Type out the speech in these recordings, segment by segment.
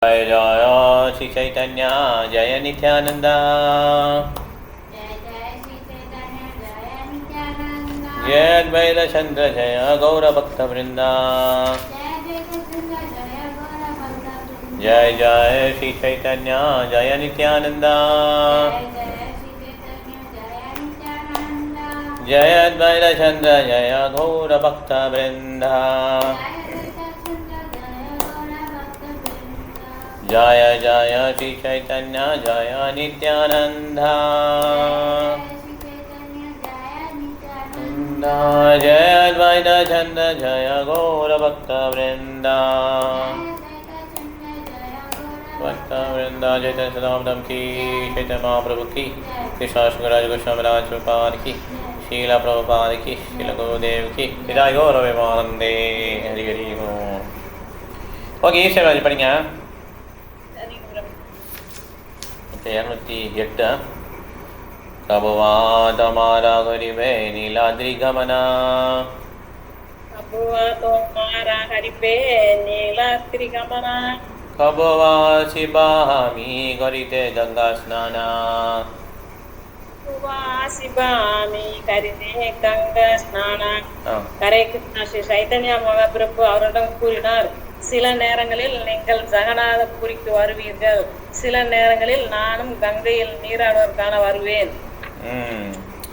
जय श्री चैतन्य जय नित्यानंद जय अद्वैत चंद्र जय गौर भक्त वृंदा जय जय श्री चैतन्य जय नित्यानंद जय अद्वैत चंद्र जय गौर भक्त वृंदा जय जय श्री चैतन्य जय नित्यानंद जय अद्वैत चंद्र जय गौर भक्त वृंदा जय सदाम की चैतन्य महाप्रभु की कृष्णाशंकराज गोस्वामीराज प्रभुपाद की शीला प्रभुपाद की शीला गुरुदेव की हृदय गौरवानंदे हरि हरि ओम. ஓகே ஈஸ்வராஜ் படிங்க. 208 कबुवा तमारा हरिवे नीलाद्रि गमना कबुवा तमारा हरिवे नीलाद्रि गमना कबुवा शिवामी गरिते गंगा स्नाना कबुवा शिवामी गरिते गंगा स्नाना. हरे कृष्णा. ஸ்ரீ சைதன்ய மகாபிரபு அவரிடம் கூறினார், சில நேரங்களில் நீங்கள் ஜெகநாதபுரிக்கு வருவீர்கள், சில நேரங்களில் நானும் கங்கையில் நீராடுவதற்கான வருவேன்.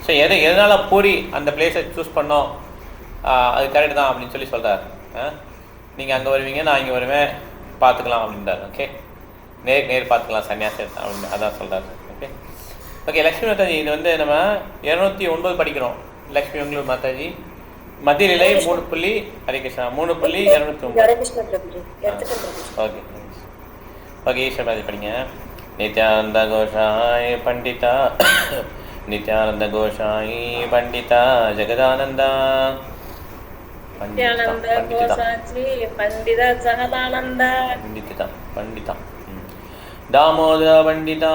ஸோ எதனால பூரி அந்த பிளேஸை சூஸ் பண்ணோம், அது கரெக்டு தான் அப்படின்னு சொல்லி சொல்கிறார். நீங்கள் அங்கே வருவீங்க, நான் இங்கே வருவேன், பார்த்துக்கலாம் அப்படின்றார். ஓகே, நேர் பார்த்துக்கலாம் சன்னியாசி அப்படின்னு அதான் சொல்கிறார். Okay okay. லக்ஷ்மி மாதாஜி, இது வந்து நம்ம 209 படிக்கிறோம். லக்ஷ்மி உங்களுக்கு மாதாஜி மத்திய நிலை 3. ஹரே கிருஷ்ணா 3.209. Okay okay. ஈஸ்வராஜி படிங்க. நித்யானந்த கோஷாய் பண்டிதா नित्यानंद गोसाई पंडिता जगदानंदा पंडिता जगदानंदा पंडिता दामोदर पंडिता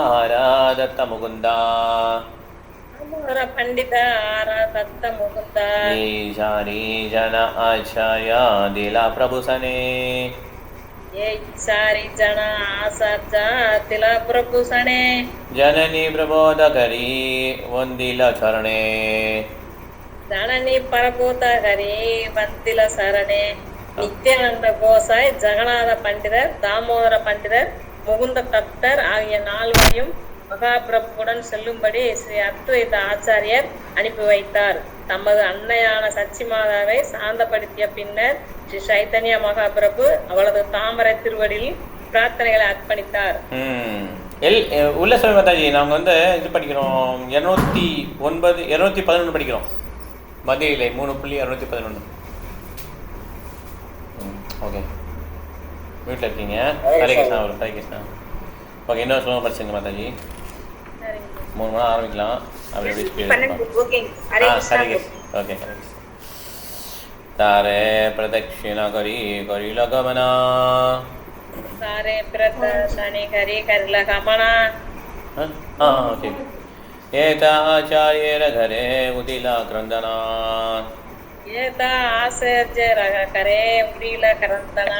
दत्त मुकुंदा पंडिता दत्त मुकुंदा ईशानी जन आचार्य दिला प्रभु सने सारी जना आसाचा तिला प्रभु सणे जननी प्रबोधकरी वंदिला चरणे जननी परबोधकरी वंदिला शरणे. நித்யானந்த கோசாய், ஜெகநாத பண்டிதர், தாமோதர பண்டிதர், முகுந்த தத்தர் ஆகிய 4 மகாபிரபுவுடன் செல்லும்படி ஸ்ரீ அத்வைத ஆச்சாரியர் அனுப்பி வைத்தார். தமது அன்னையான சச்சி மாதாவை சாந்தப்படுத்திய பின்னர் ஸ்ரீ சைத்தன்ய மகாபிரபு அவளது தாமரை திருவடியில் பிரார்த்தனைகளை அர்ப்பணித்தார். உள்ள சொல்ல மாதாஜி, நாங்கள் வந்து இது படிக்கிறோம் 211 படிக்கிறோம். மத்திய இலை 3.211. ஓகே, வீட்டில் இருக்கீங்க. ஹரே கிருஷ்ணா. ஹரே கிருஷ்ணா. ஓகே, இன்னொரு சொல்லுங்க படிச்சுங்க மாதாஜி. 3 மணி ஆரம்பிக்கலாம். அப்படி ஓகே. तारे प्रदक्षिणा करी करी लगमना तारे प्रदक्षिणी करी करी लगमना. ओके. एता आचार्येर घरे उदिला क्रंदना एता आचार्येर घरे उदिला क्रंदना.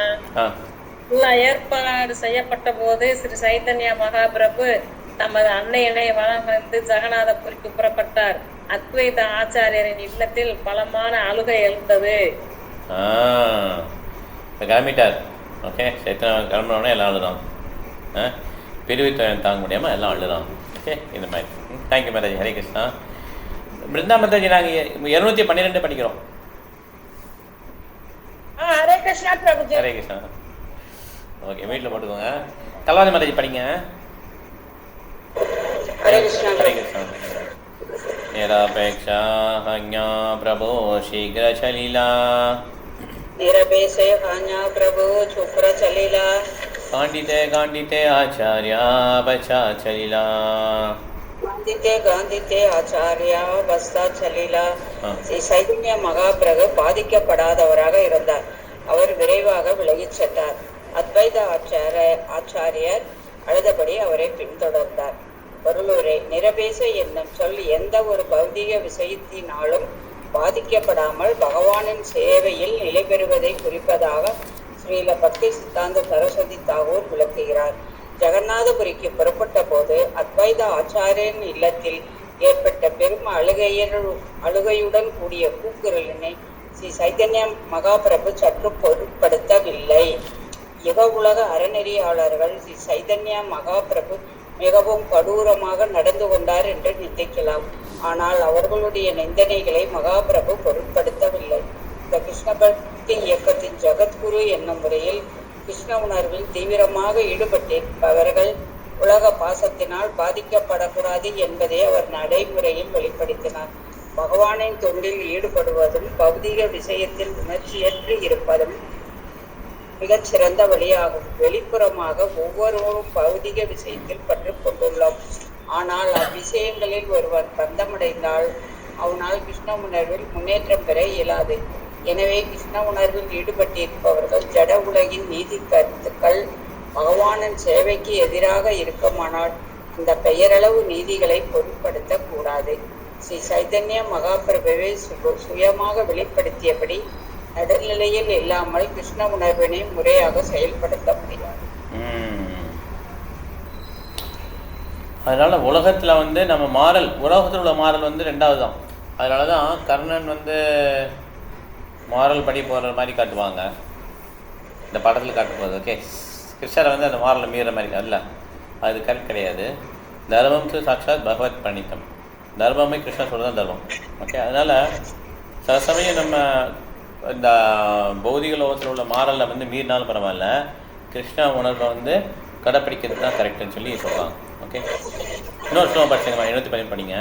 ஏற்பாடு செய்யப்பட்ட போது ஸ்ரீ சைத்தன்ய மகாபிரபு தமது அன்னையினை வலம் வந்து ஜெகநாதபுரிக்கு புறப்பட்டார். அத்வைத ஆச்சாரியரின் இல்லத்தில் பலமான அழுகை எழுந்தது. கிளம்பிட்டார். ஓகே, சைத்தன்ய கிளம்பினோடனே எல்லாம் அழுதான். பிரிவித்தொழில் தாங்க முடியாமல் எல்லாம் அழுதான். ஓகே, இந்த மாதிரி. தேங்க்யூ மாதாஜி. ஹரே கிருஷ்ணா. பிருந்தா மாதாஜி, நாங்கள் 212 படிக்கிறோம். ஹரே கிருஷ்ணா பிரபுஜி. ஹரே கிருஷ்ணா. ஓகே, வீட்டில் போட்டுக்கோங்க. கல்வாதி மாதாஜி படிங்க. ஹரே கிருஷ்ணா. ஹரே கிருஷ்ணா. निरपेक्षा हज्ञा प्रभो शीघ्र चलिला निरपेक्षे हज्ञा प्रभो शुक्र चलिला गांडिते गांडिते आचार्य बचा चलिला गांडिते आचार्य बस्ता चलिला. சைதன்ய மகாபிரபு பாதிக்கப்படாதவராக இருந்தார். அவர் விரைவாக விலகிச் சென்றார். அத்வைத ஆச்சாரியர் அழுதபடி அவரை பின்தொடர்ந்தார். பொருளுரை. நிரபேச என்னும் சொல் எந்த ஒரு பௌதிக விஷயத்தினாலும் பாதிக்கப்படாமல் பகவானின் சேவையில் நிலை பெறுவதை குறிப்பதாக ஸ்ரீல பக்தி சித்தாந்த சரஸ்வதி தாகூர் விளக்குகிறார். ஜெகநாதபுரிக்கு புறப்பட்ட போது அத்வைத ஆச்சாரியன் இல்லத்தில் ஏற்பட்ட பெரும் அழுகையுடன் கூடிய கூக்குரலினை ஸ்ரீ சைதன்ய மகாபிரபு சற்று பொருட்படுத்தவில்லை. யுக உலக அறநெறியாளர்கள் ஸ்ரீ சைதன்ய மகாபிரபு மிகவும் கடூரமாக நடந்து கொண்டார் என்று நினைக்கலாம். ஆனால் அவர்களுடைய நிந்தனைகளை மகாபிரபு பொருட்படுத்தவில்லை. இந்த கிருஷ்ண பக்தி இயக்கத்தின் ஜகத்குரு என்னும் முறையில் கிருஷ்ண உணர்வில் தீவிரமாக ஈடுபட்டிருப்பவர்கள் உலக பாசத்தினால் பாதிக்கப்படக்கூடாது என்பதை அவர் நடைமுறையில் வெளிப்படுத்தினார். பகவானின் தொண்டில் ஈடுபடுவதும் பௌதிக விஷயத்தில் உணர்ச்சியற்று இருப்பதும் மிகச் சிறந்த வழியாகும். வெளிப்புறமாக ஒவ்வொருவரும் பௌதிக விஷயத்தில் பற்று கொண்டுள்ளோம். ஆனால் அவ்விஷயங்களில் ஒருவன் பந்தமடைந்தால் அவனால் கிருஷ்ண உணர்வில் முன்னேற்றம் பெற இயலாது. எனவே கிருஷ்ண உணர்வில் ஈடுபட்டிருப்பவர்கள் ஜட உலகின் நீதி கருத்துக்கள் பகவானின் சேவைக்கு எதிராக இருக்குமானால் அந்த பெயரளவு நீதிகளை பொருட்படுத்த கூடாது. ஸ்ரீ சைதன்ய மகாபிரபுவை சுயமாக வெளிப்படுத்தியபடி நடுநிலையில் இல்லாமல் கிருஷ்ண உணர்வினை முறையாக செயல்படுத்த முடியாது. அதனால உலகத்துல நம்ம மாறல், உலகத்தில் உள்ள மாறல் ரெண்டாவது தான். அதனால தான் கர்ணன் மாறல் படி போகிற மாதிரி காட்டுவாங்க இந்த படத்தில் காட்டும்போது. ஓகே, கிருஷ்ணரை அந்த மாறலை மீற மாதிரி அல்ல, அது கரெக்ட் கிடையாது. தர்மம் சாட்சாத் பகவத் பணித்தம், தர்மமே கிருஷ்ணன் சொல்கிறது தர்மம். ஓகே, அதனால் சில சமயம் நம்ம இந்த பௌதிக லோகத்தில் உள்ள மாறலை மீறினாலும் பரவாயில்ல, கிருஷ்ண உணர்வை கடைப்பிடிக்கிறது தான் கரெக்டுன்னு சொல்லி சொல்கிறாங்க. ஓகே, இன்னொரு ஸ்லோகம் படிச்சுங்க, 715 படிங்க.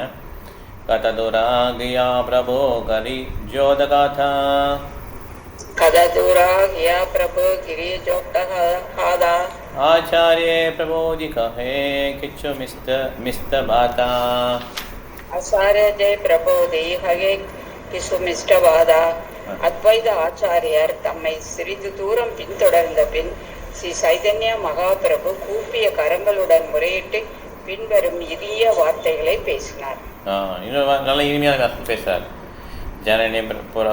கததுராகியா பிரபோ கரி ஜோதகாதா கததுராகியா பிரபோ கிரி ஜோதகாதா ஆச்சார்யே பிரபோதி கஹே கிச்சு மிஸ்த பாதா ஆச்சார்ய ஜெய் பிரபோதி ஹகே கிசு மிஸ்டபாதா. அத்வைத ஆச்சாரியார் தம்மை சிறிது தூரம் பின்தொடர்ந்த பின் ஸ்ரீ சைதன்ய மகாபிரபு கூப்பிய கரங்களுடன் முறையிட்டு பின்வரும் இனிய வார்த்தைகளை பேசினார். நல்ல இனிமையான பேசுறார். ஜனனி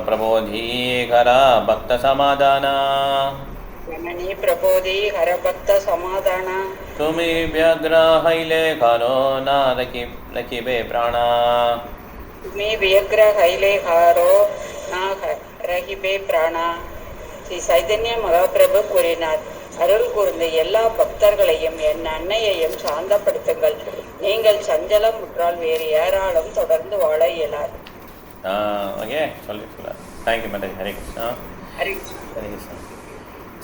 பிரபோதி ஹர பக்த சமாதான, ஜனனி பிரபோதி ஹர பக்த சமாதான, துமி வியக்ர ஹைலே காரோ நா லகிபே பிராணா, துமி வியக்ர ஹைலே காரோ நா ரஹிபே பிராணா. ஸ்ரீ சைதன்ய மகாபிரபு கூறினார், அருள் கூர்ந்த எல்லா பக்தர்களையும் என் அன்னையையும் சாந்தப்படுத்துங்கள். நீங்கள் சஞ்சலம் முற்றால் வேறு யாராலும் தொடர்ந்து வாழ இயலாது. ஓகே, சொல்லி சொல்ல thank you madam. Hare Krishna. Hare Krishna.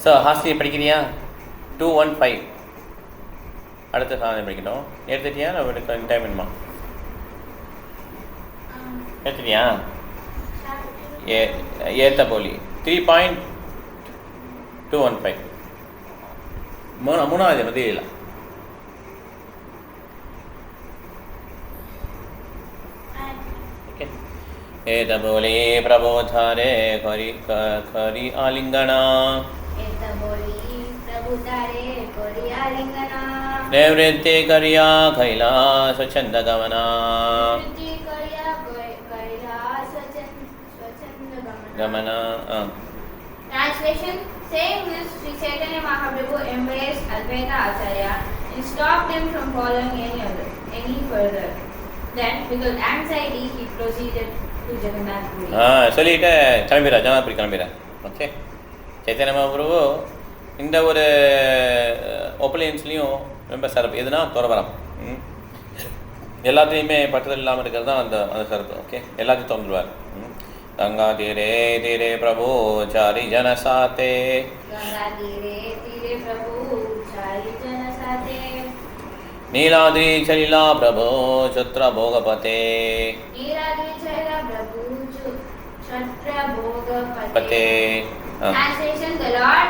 So ஹாஸ்தி படிக்கிறியா? 215 அடுத்த சாதனை படிக்கணும். எடுத்துட்டியா? நான் டைம் வேணுமா? எடுத்துட்டியா? ஏத்த போலி 3.215 மூணாவது மதியில. ஏத போலே பிரபோதாரே கரி ஆலிங்கனா, நிவೃತ್ತಿ ಕರಿಯಾ ಕೈಲಾಸ ಚಂದ ಗಮನ, ಗಮನ. Translation: saying this, Sri Chaitanya Mahaprabhu embraced Advaita Acharya and stopped him from following any further. Then, without anxiety, he proceeded to Jagannath Puri. சொல்லிட்டு கிளம்பிடுறா, ஜகநாத்புரி கிளம்பிடுறா. ஓகே, சைத்தன்ய மகாபிரபு இந்த ஒரு ஒப்பலியன்ஸ்லேயும் ரொம்ப சிறப்பு. எதுனா துறவரம், எல்லாத்துலேயுமே பற்றுதல் இல்லாமல் இருக்கிறது தான் அந்த சிறப்பு. ஓகே, எல்லாத்தையும் திறந்துடுவார். गंगा तीरे तीरे प्रभु चारि जन साथे, गंगा तीरे तीरे प्रभु चारि जन साथे, नीलाद्रि चलिला प्रभु छत्र भोगपते, नीलाद्रि चलिला प्रभु छत्र भोगपते. Translation: the Lord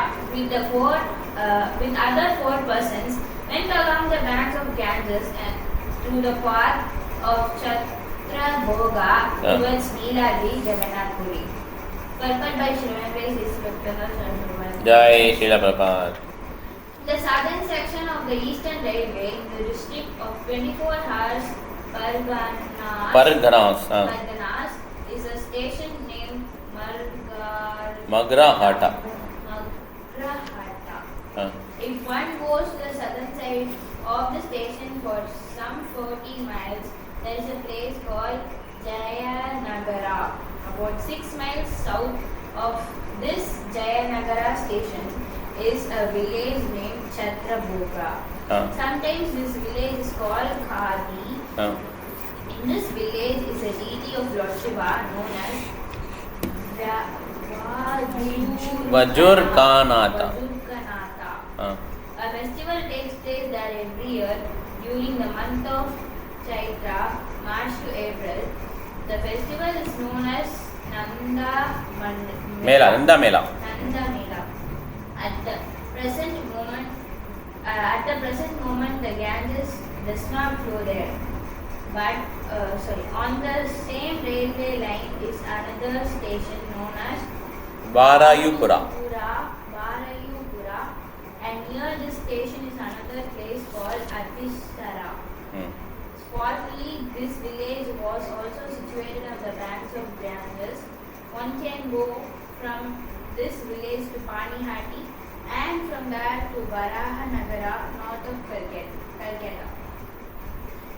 with other 4 persons went along the banks of Ganges and through the path of Bhoga towards Neeladri, Jagannath Puri. Purport by Srimad Jai Srila Prabhupada. The southern section of the Eastern Railway in the district of 24 hours Parganas is a station named Magrahata. If one goes to the southern side of the station for some 40 miles, there is a place called Jayanagara. About 6 miles south of this Jayanagara station is a village named Chhatrabhoga. Sometimes this village is called Khadi. In this village is a deity of Lord Shiva known as Vajurkanatha. A festival takes place there every year during the month of Chaitra, March to April. The festival is known as Nanda Mela. Nanda Mela. At the present moment, the Ganges does not flow there. But on the same railway line is another station known as Barayupura. And near this station is another place called Atishara. Formerly, this village was also situated on the banks of Ganges. One can go from this village to Panihati and from there to Varahanagara, north of Calcutta.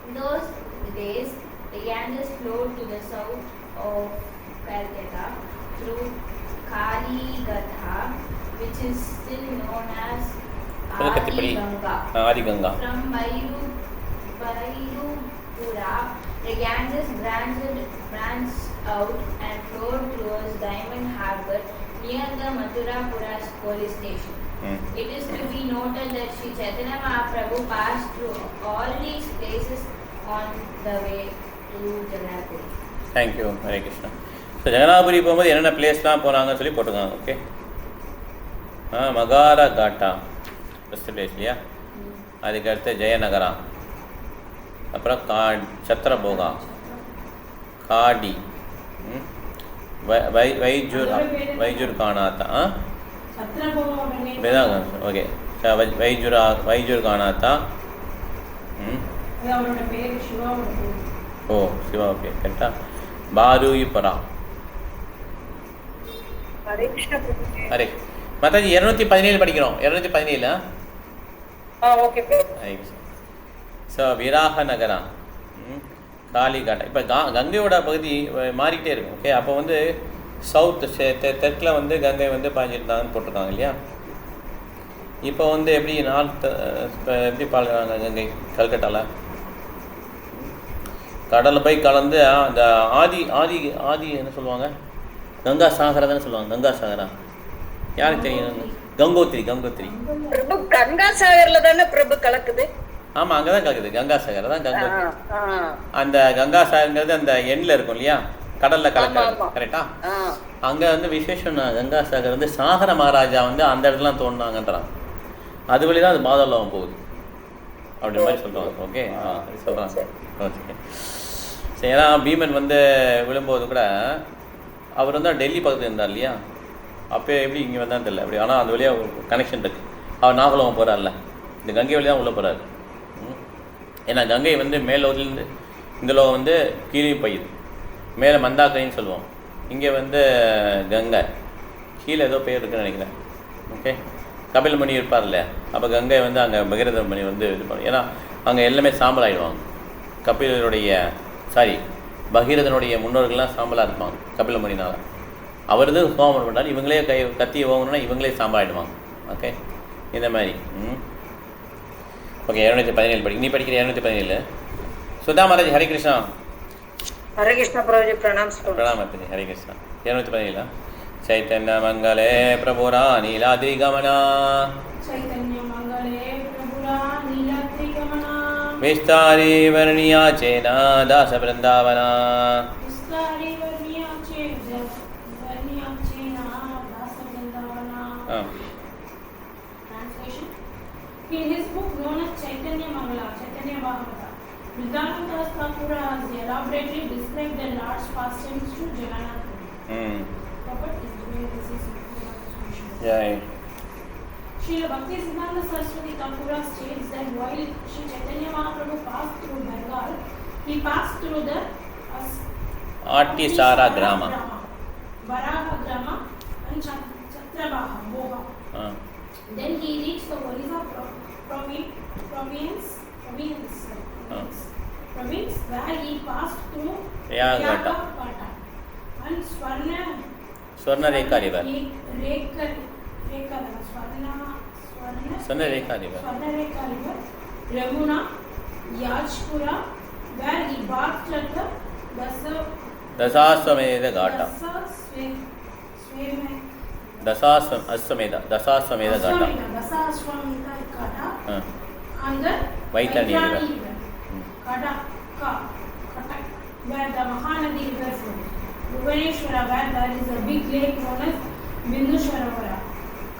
In those days, the Ganges flowed to the south of Calcutta through Kaligatha, which is still known as Adi Ganga. From Bairupura, the Ganges branched out and flowed towards Diamond Harbour near the Mathurapura police station. It is to be noted that Sri Chaitanya Mahaprabhu passed through all these places on the way to Jagannath. Thank you, Hare Krishna. So Jagannathpuri போகும்போது என்னென்ன பிளேஸ்லாம் போனாங்கன்னு சொல்லி போட்டிருக்காங்க. Okay, மகாரா காட்டா first place இல்லையா, அதுக்கடுத்து ஜெயநகரா, அப்புறம் சத்ரபோகா, காடி, வைஜூர் கானாத்தா, ஓகே, வைஜூர் கானாத்தா, ஓ சிவா, ஓகே கரெக்டா, பாரூயிபுரா. அரே மாதாஜி 217 படிக்கிறோம். 217. ஓகே. ஸோ விராக நகரா, காளிகாட்டா. இப்போ கங்கையோட பகுதி மாறிக்கிட்டே இருக்கும். ஓகே, அப்போ வந்து சவுத் தெற்கில் வந்து கங்கை வந்து பாய்ஞ்சிருந்தாங்கன்னு போட்டிருக்காங்க இல்லையா. இப்போ வந்து எப்படி நார்த் எப்படி பாழ்கிறாங்க கங்கை கல்கட்டாவில் கடலில் போய் கலந்து அந்த ஆதி ஆதி ஆதி என்ன சொல்லுவாங்க, கங்கா சாகரா தானே சொல்லுவாங்க. கங்கா சாகரா யாருக்கு தெரியும்? கங்கோத்திரி. பிரபு கங்கா சாகர்ல தானே பிரபு கலக்குது. ஆமாம், அங்கே தான் கலக்குது. கங்கா சாகர் தான் கங்கோத்திரி. அந்த கங்கா சாகர்ங்கிறது அந்த எண்ணில் இருக்கும் இல்லையா, கடலில் கலக்கிறது. கரெக்டா? அங்கே வந்து விசேஷம். கங்கா சாகர் வந்து சாகர மகாராஜா வந்து அந்த இடத்துலாம் தோணுனாங்கன்றான். அது வழி தான் அது மாதவலம் போகுது அப்படி மாதிரி சொல்கிறாங்க. ஓகே, சொல்கிறாங்க. ஓகே, சரி. ஏன்னா பீமன் வந்து விழும்போது கூட அவர் வந்து டெல்லி பக்கத்தில் இருந்தார் இல்லையா, அப்போ எப்படி இங்கே வந்தான்னு தெரியல அப்படி. ஆனால் அந்த வழியாக ஒரு கனெக்ஷன் இருக்குது. அவர் நாகலோகம் போகிறார்ல, இந்த கங்கை வழி தான் உள்ளே போகிறாரு. ஏன்னா கங்கை வந்து மேலோகத்துலேருந்து இந்த லோகம் வந்து கீழே போயிடுது. மேலே மந்தாக்கரைன்னு சொல்லுவோம், இங்கே வந்து கங்கை கீழே ஏதோ பேர் இருக்குன்னு நினைக்கிறேன். ஓகே, கபில்மணி இருப்பார் இல்லையா, அப்போ கங்கை வந்து அங்கே பகிரத மணி வந்து இது பண்ணும். ஏன்னா அங்கே எல்லாமே சாம்பல் ஆகிடுவாங்க. பகீரதனுடைய முன்னோர்கள்லாம் சாம்பலாக இருப்பாங்க கபிலமுனினால். அவரது ஹோமம் பண்ணாலும் இவங்களே கத்தியை ஓங்கணும்னா இவங்களே சாம்பலாகிடுவாங்க. ஓகே, இந்த மாதிரி. ஓகே, 217 படி. நீ படிக்கிற 217. சுதா மகாராஜ், ஹரே கிருஷ்ணா. ஹரே கிருஷ்ணா பிரபுஜி, பிரணாம். மாதாஜி, ஹரே கிருஷ்ணா. 217. चैतन्य मंगले प्रभुरा नीलाद्रिगमना, चैतन्य मंगले प्रभुरा नीलाद्रिगमना, विस्तारी वर्णिया चेन दास वृंदावना, विस्तारी वर्णिया चेन Das Vrindavana. Translation. In his book known as Chaitanya Mangala, Chaitanya Bhagavata, Nityananda Das Thakur has elaborately described the Lord's pastimes to Jagannath. Jai. Srila Bhaktisiddhanta Saraswati Thakur states that while Sri Chaitanya Mahaprabhu passed through Bengal, he passed through the Attisara Grama, Varaha Grama and Chhatrabhoga. Then he reached the Orissa province, where he passed through Yagata and Swarnarekha river. Swarnarekha river, Ramuna, Yajpura, where he bathed at the Dasaswamedha Ghata. Dasaswamedha Ghata. And the Vaitani river. Katak, where the Mahanadi river flows. Bhubaneswara, where there is a big lake known as Binduswaravara.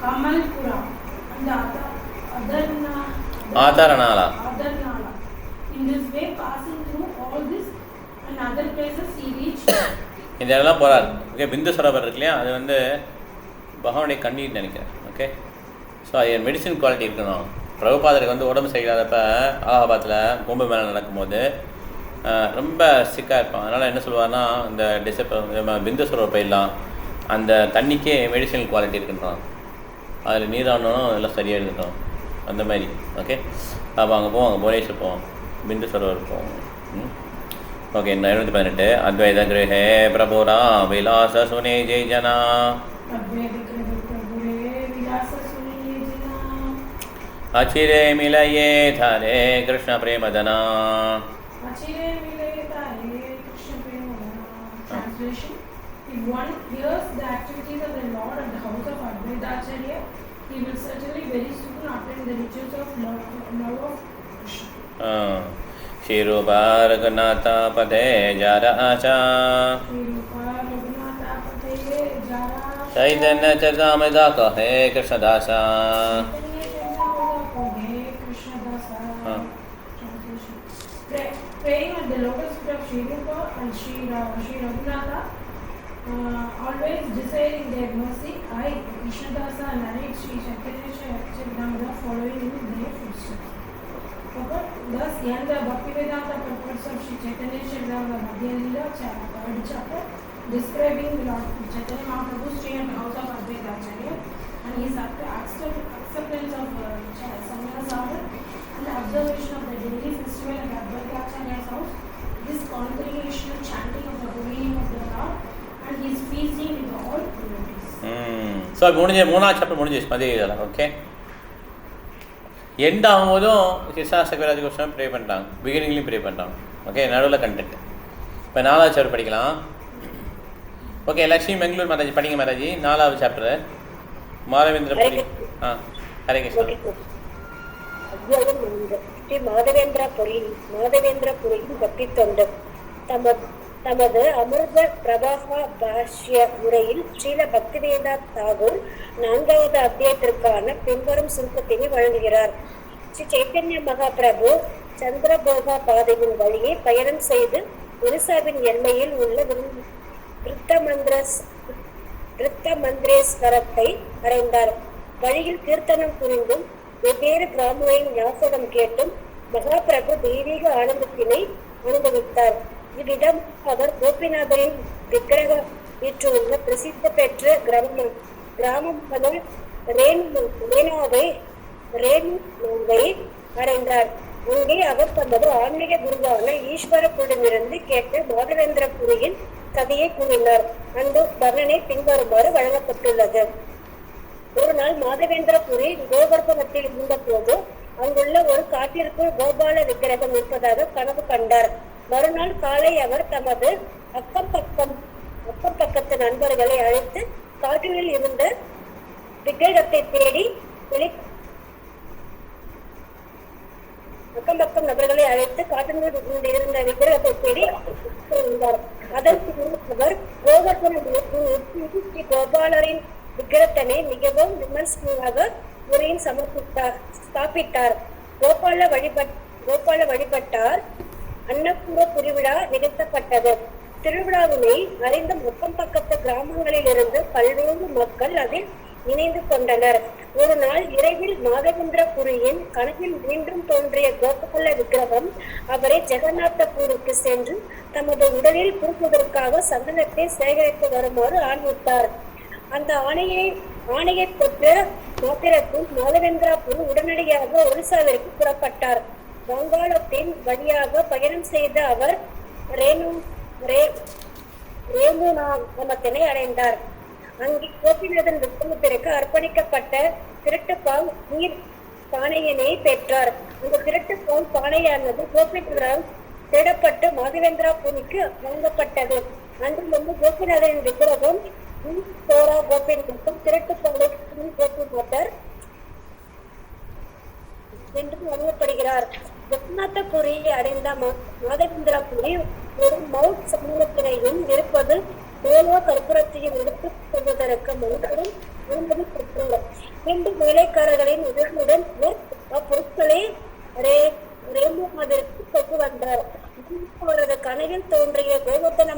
Kamalpura, and the Adharanala. In this way, passing through all this and other places, he reached. இந்த இடம்லாம் போகிறார். Okay, பிந்து சரோவர் இருக்கு இல்லையா, அது வந்து பகவானுடைய கண்ணீர் நினைக்கிறேன். ஓகே, ஸோ அது மெடிசின் குவாலிட்டி இருக்கணும். பிரபுபாதருக்கு வந்து உடம்பு சரியில்லாதப்ப அலகாபாத்தில் கும்பமேளா நடக்கும்போது ரொம்ப சிக்காக இருப்பான். அதனால் என்ன சொல்லுவார்னா, இந்த பிந்து சரோவர் போயிடலாம், அந்த தண்ணிக்கே மெடிசினல் குவாலிட்டி இருக்குன்றான். அதில் நீராடணும், எல்லாம் சரியாக இருக்கட்டும், அந்த மாதிரி. ஓகே, அப்போ அங்கே போவோம், அங்கே புவனேஸ்வர் போவோம், பிந்து சரோவர் போவோம். ஓகே, 218 அத்வைத கிரகே பிரபுரா விலாச சுனே ஜெய் ஜனா அச்சிரே மிலயே தாரே கிருஷ்ண பிரேமதனா. Translation: If one hears the activities of the Lord at the house of Advaita Acharya, he will certainly very soon attain the riches of love of Krishna. Shirupa Raghunatha Pade Jara Acha Chaitanya Charitamrita Kahe Krishna Dasa. Praying at the lotus feet of Sri Rupa and Sri Raghunatha, always desiring their mercy, I, Krishnadasa, narrate Sri Chaitanya Charitamrita following in their footsteps. Thus, in the Bhaktivedanta purports of Sri Chaitanya Charitamrita Madhya Leela, third chapter, describing Lord Chaitanya Mahaprabhu's stay at the house of Advaita Acharya and his acceptance of Sannyas order and the observation of the daily festival at Advaita Acharya's house, this congregational chanting of the holy name of the Lord and his feasting with all devotees. So இப்போ மூணாவது chapter முடிஞ்சிச்சு மதிய இதெல்லாம். Okay, end ஆகும்போதும் Krishna சக்கராஜ் கோஷம் pray பண்ணிட்டாங்க, பிகினிங்லேயும் pray பண்ணிட்டாங்க. Okay, நடுவில் content. இப்போ 4வது சாப்டர் படிக்கலாம். ஓகே, லக்ஷ்மி பெங்களூர் மாதாஜி படிங்க மாதாஜி. 4வது சாப்டர் மாதவேந்திரபுரி. ஹரே கிருஷ்ணா. அத்தியாயம் 3. ஸ்ரீ மாதவேந்திரபுரியின் பக்தி தொண்டு. தமது அமிர்த பிரபாகா பாஷ்ய உரையில் ஸ்ரீல பக்திவேதா தாகூர் 4வது அத்தியாயத்திற்கான பின்வரும் சுருக்கத்தினை வழங்குகிறார். ஸ்ரீ சைத்தன்ய மகாபிரபு சந்திரபோகா பாதையின் வழியே பயணம் செய்து ஒரிசாவின் எல்லையில் உள்ள விருத்தமந்திரேஸ்வரத்தை அடைந்தார். வழியில் கீர்த்தனம் புரிந்தும் வெவ்வேறு பிராமணரின் ஞாபகம் கேட்டும் மகாபிரபு தெய்வீக ஆனந்தத்தினை அனுபவித்தார். இவ்விடம் அவர் கோபிநாதரின் விக்கிரக வீற்றுள்ள பிரசித்த பெற்ற கிராமமான ரேணுவை அடைந்தார். அங்கே அவர் தமது ஆன்மீக குருவான ஈஸ்வரப்புடமிருந்து கேட்ட மாதவேந்திரபுரியின் கதையை கூறினார். அந்த வர்ணனை பின்வருமாறு வழங்கப்பட்டுள்ளது. ஒரு நாள் மாதவேந்திரபுரி கோவர்தனத்தில் இருந்த போது அங்குள்ள ஒரு காட்டிற்குள் கோபால விக்கிரகம் இருப்பதாக கனவு கண்டார். மறுநாள் காலை அவர் தமது அக்கம் பக்கத்து நண்பர்களை அழைத்து காட்டில் இருந்த விக்கிரகத்தை தேடி இருந்தார். அதற்கு அவர் கோபாலரின் விக்கிரகத்தினை மிகவும் விமர்சனமாக முறையில் ஸ்தாபித்தார். கோபால வழிபட்டார். அன்னபூர திருவிழா நிகழ்த்தப்பட்டது. திருவிழாவினை அறிந்த முக்கம் பக்கத்து கிராமங்களில் இருந்து பல்வேறு மக்கள் அதில் இணைந்து கொண்டனர். ஒரு நாள் இரவில் மாதவேந்திரபுரியின் கனவில் மீண்டும் தோன்றிய கோபால விக்கிரகம் அவரை ஜெகநாதபூருக்கு சென்று தமது உடலில் பூசுவதற்காக சந்தனத்தை சேகரித்து வருமாறு ஆணையிட்டார். அந்த ஆணையை ஆணையை பெற்ற மாத்திரத்தில் மாதவேந்திராபுரி உடனடியாக ஒரிசாவிற்கு புறப்பட்டார். வங்காளத்தின் வழியாக பயணம் செய்த அவர் ரேமுனாகமத்தினை அடைந்தார். அங்கே கோபிநாதன் விக்ரமத்திற்கு அர்ப்பணிக்கப்பட்ட திருட்டுப்பால் நீர் பானையினை பெற்றார். இந்த திருட்டுப்பால் பானையானது கோபிநாதரால் தேடப்பட்டு மாதவேந்திராபுரிக்கு வழங்கப்பட்டது. அன்றிலிருந்து கோபிநாதனின் விக்கிரகம் கோபிநாதன் திருட்டுப்பாலை கோபிநாதர் என்று வழங்கப்படுகிறார். ஜெகநாதபுரியை அடைந்த மாதவேந்திராபுரி ஒரு மவுத் சமூகத்தினையும் இருப்பது வேலோ கற்பூரத்தையும் எடுத்துக் கொள்வதற்கு முன்பும் அனுமதி பெற்றுள்ளார். 2 வேலைக்காரர்களின் உதவியுடன் அப்பொருட்களை ரேமுநாதருக்கு கொண்டு வந்தார். அவரது கனவில் தோன்றிய கோவர்தன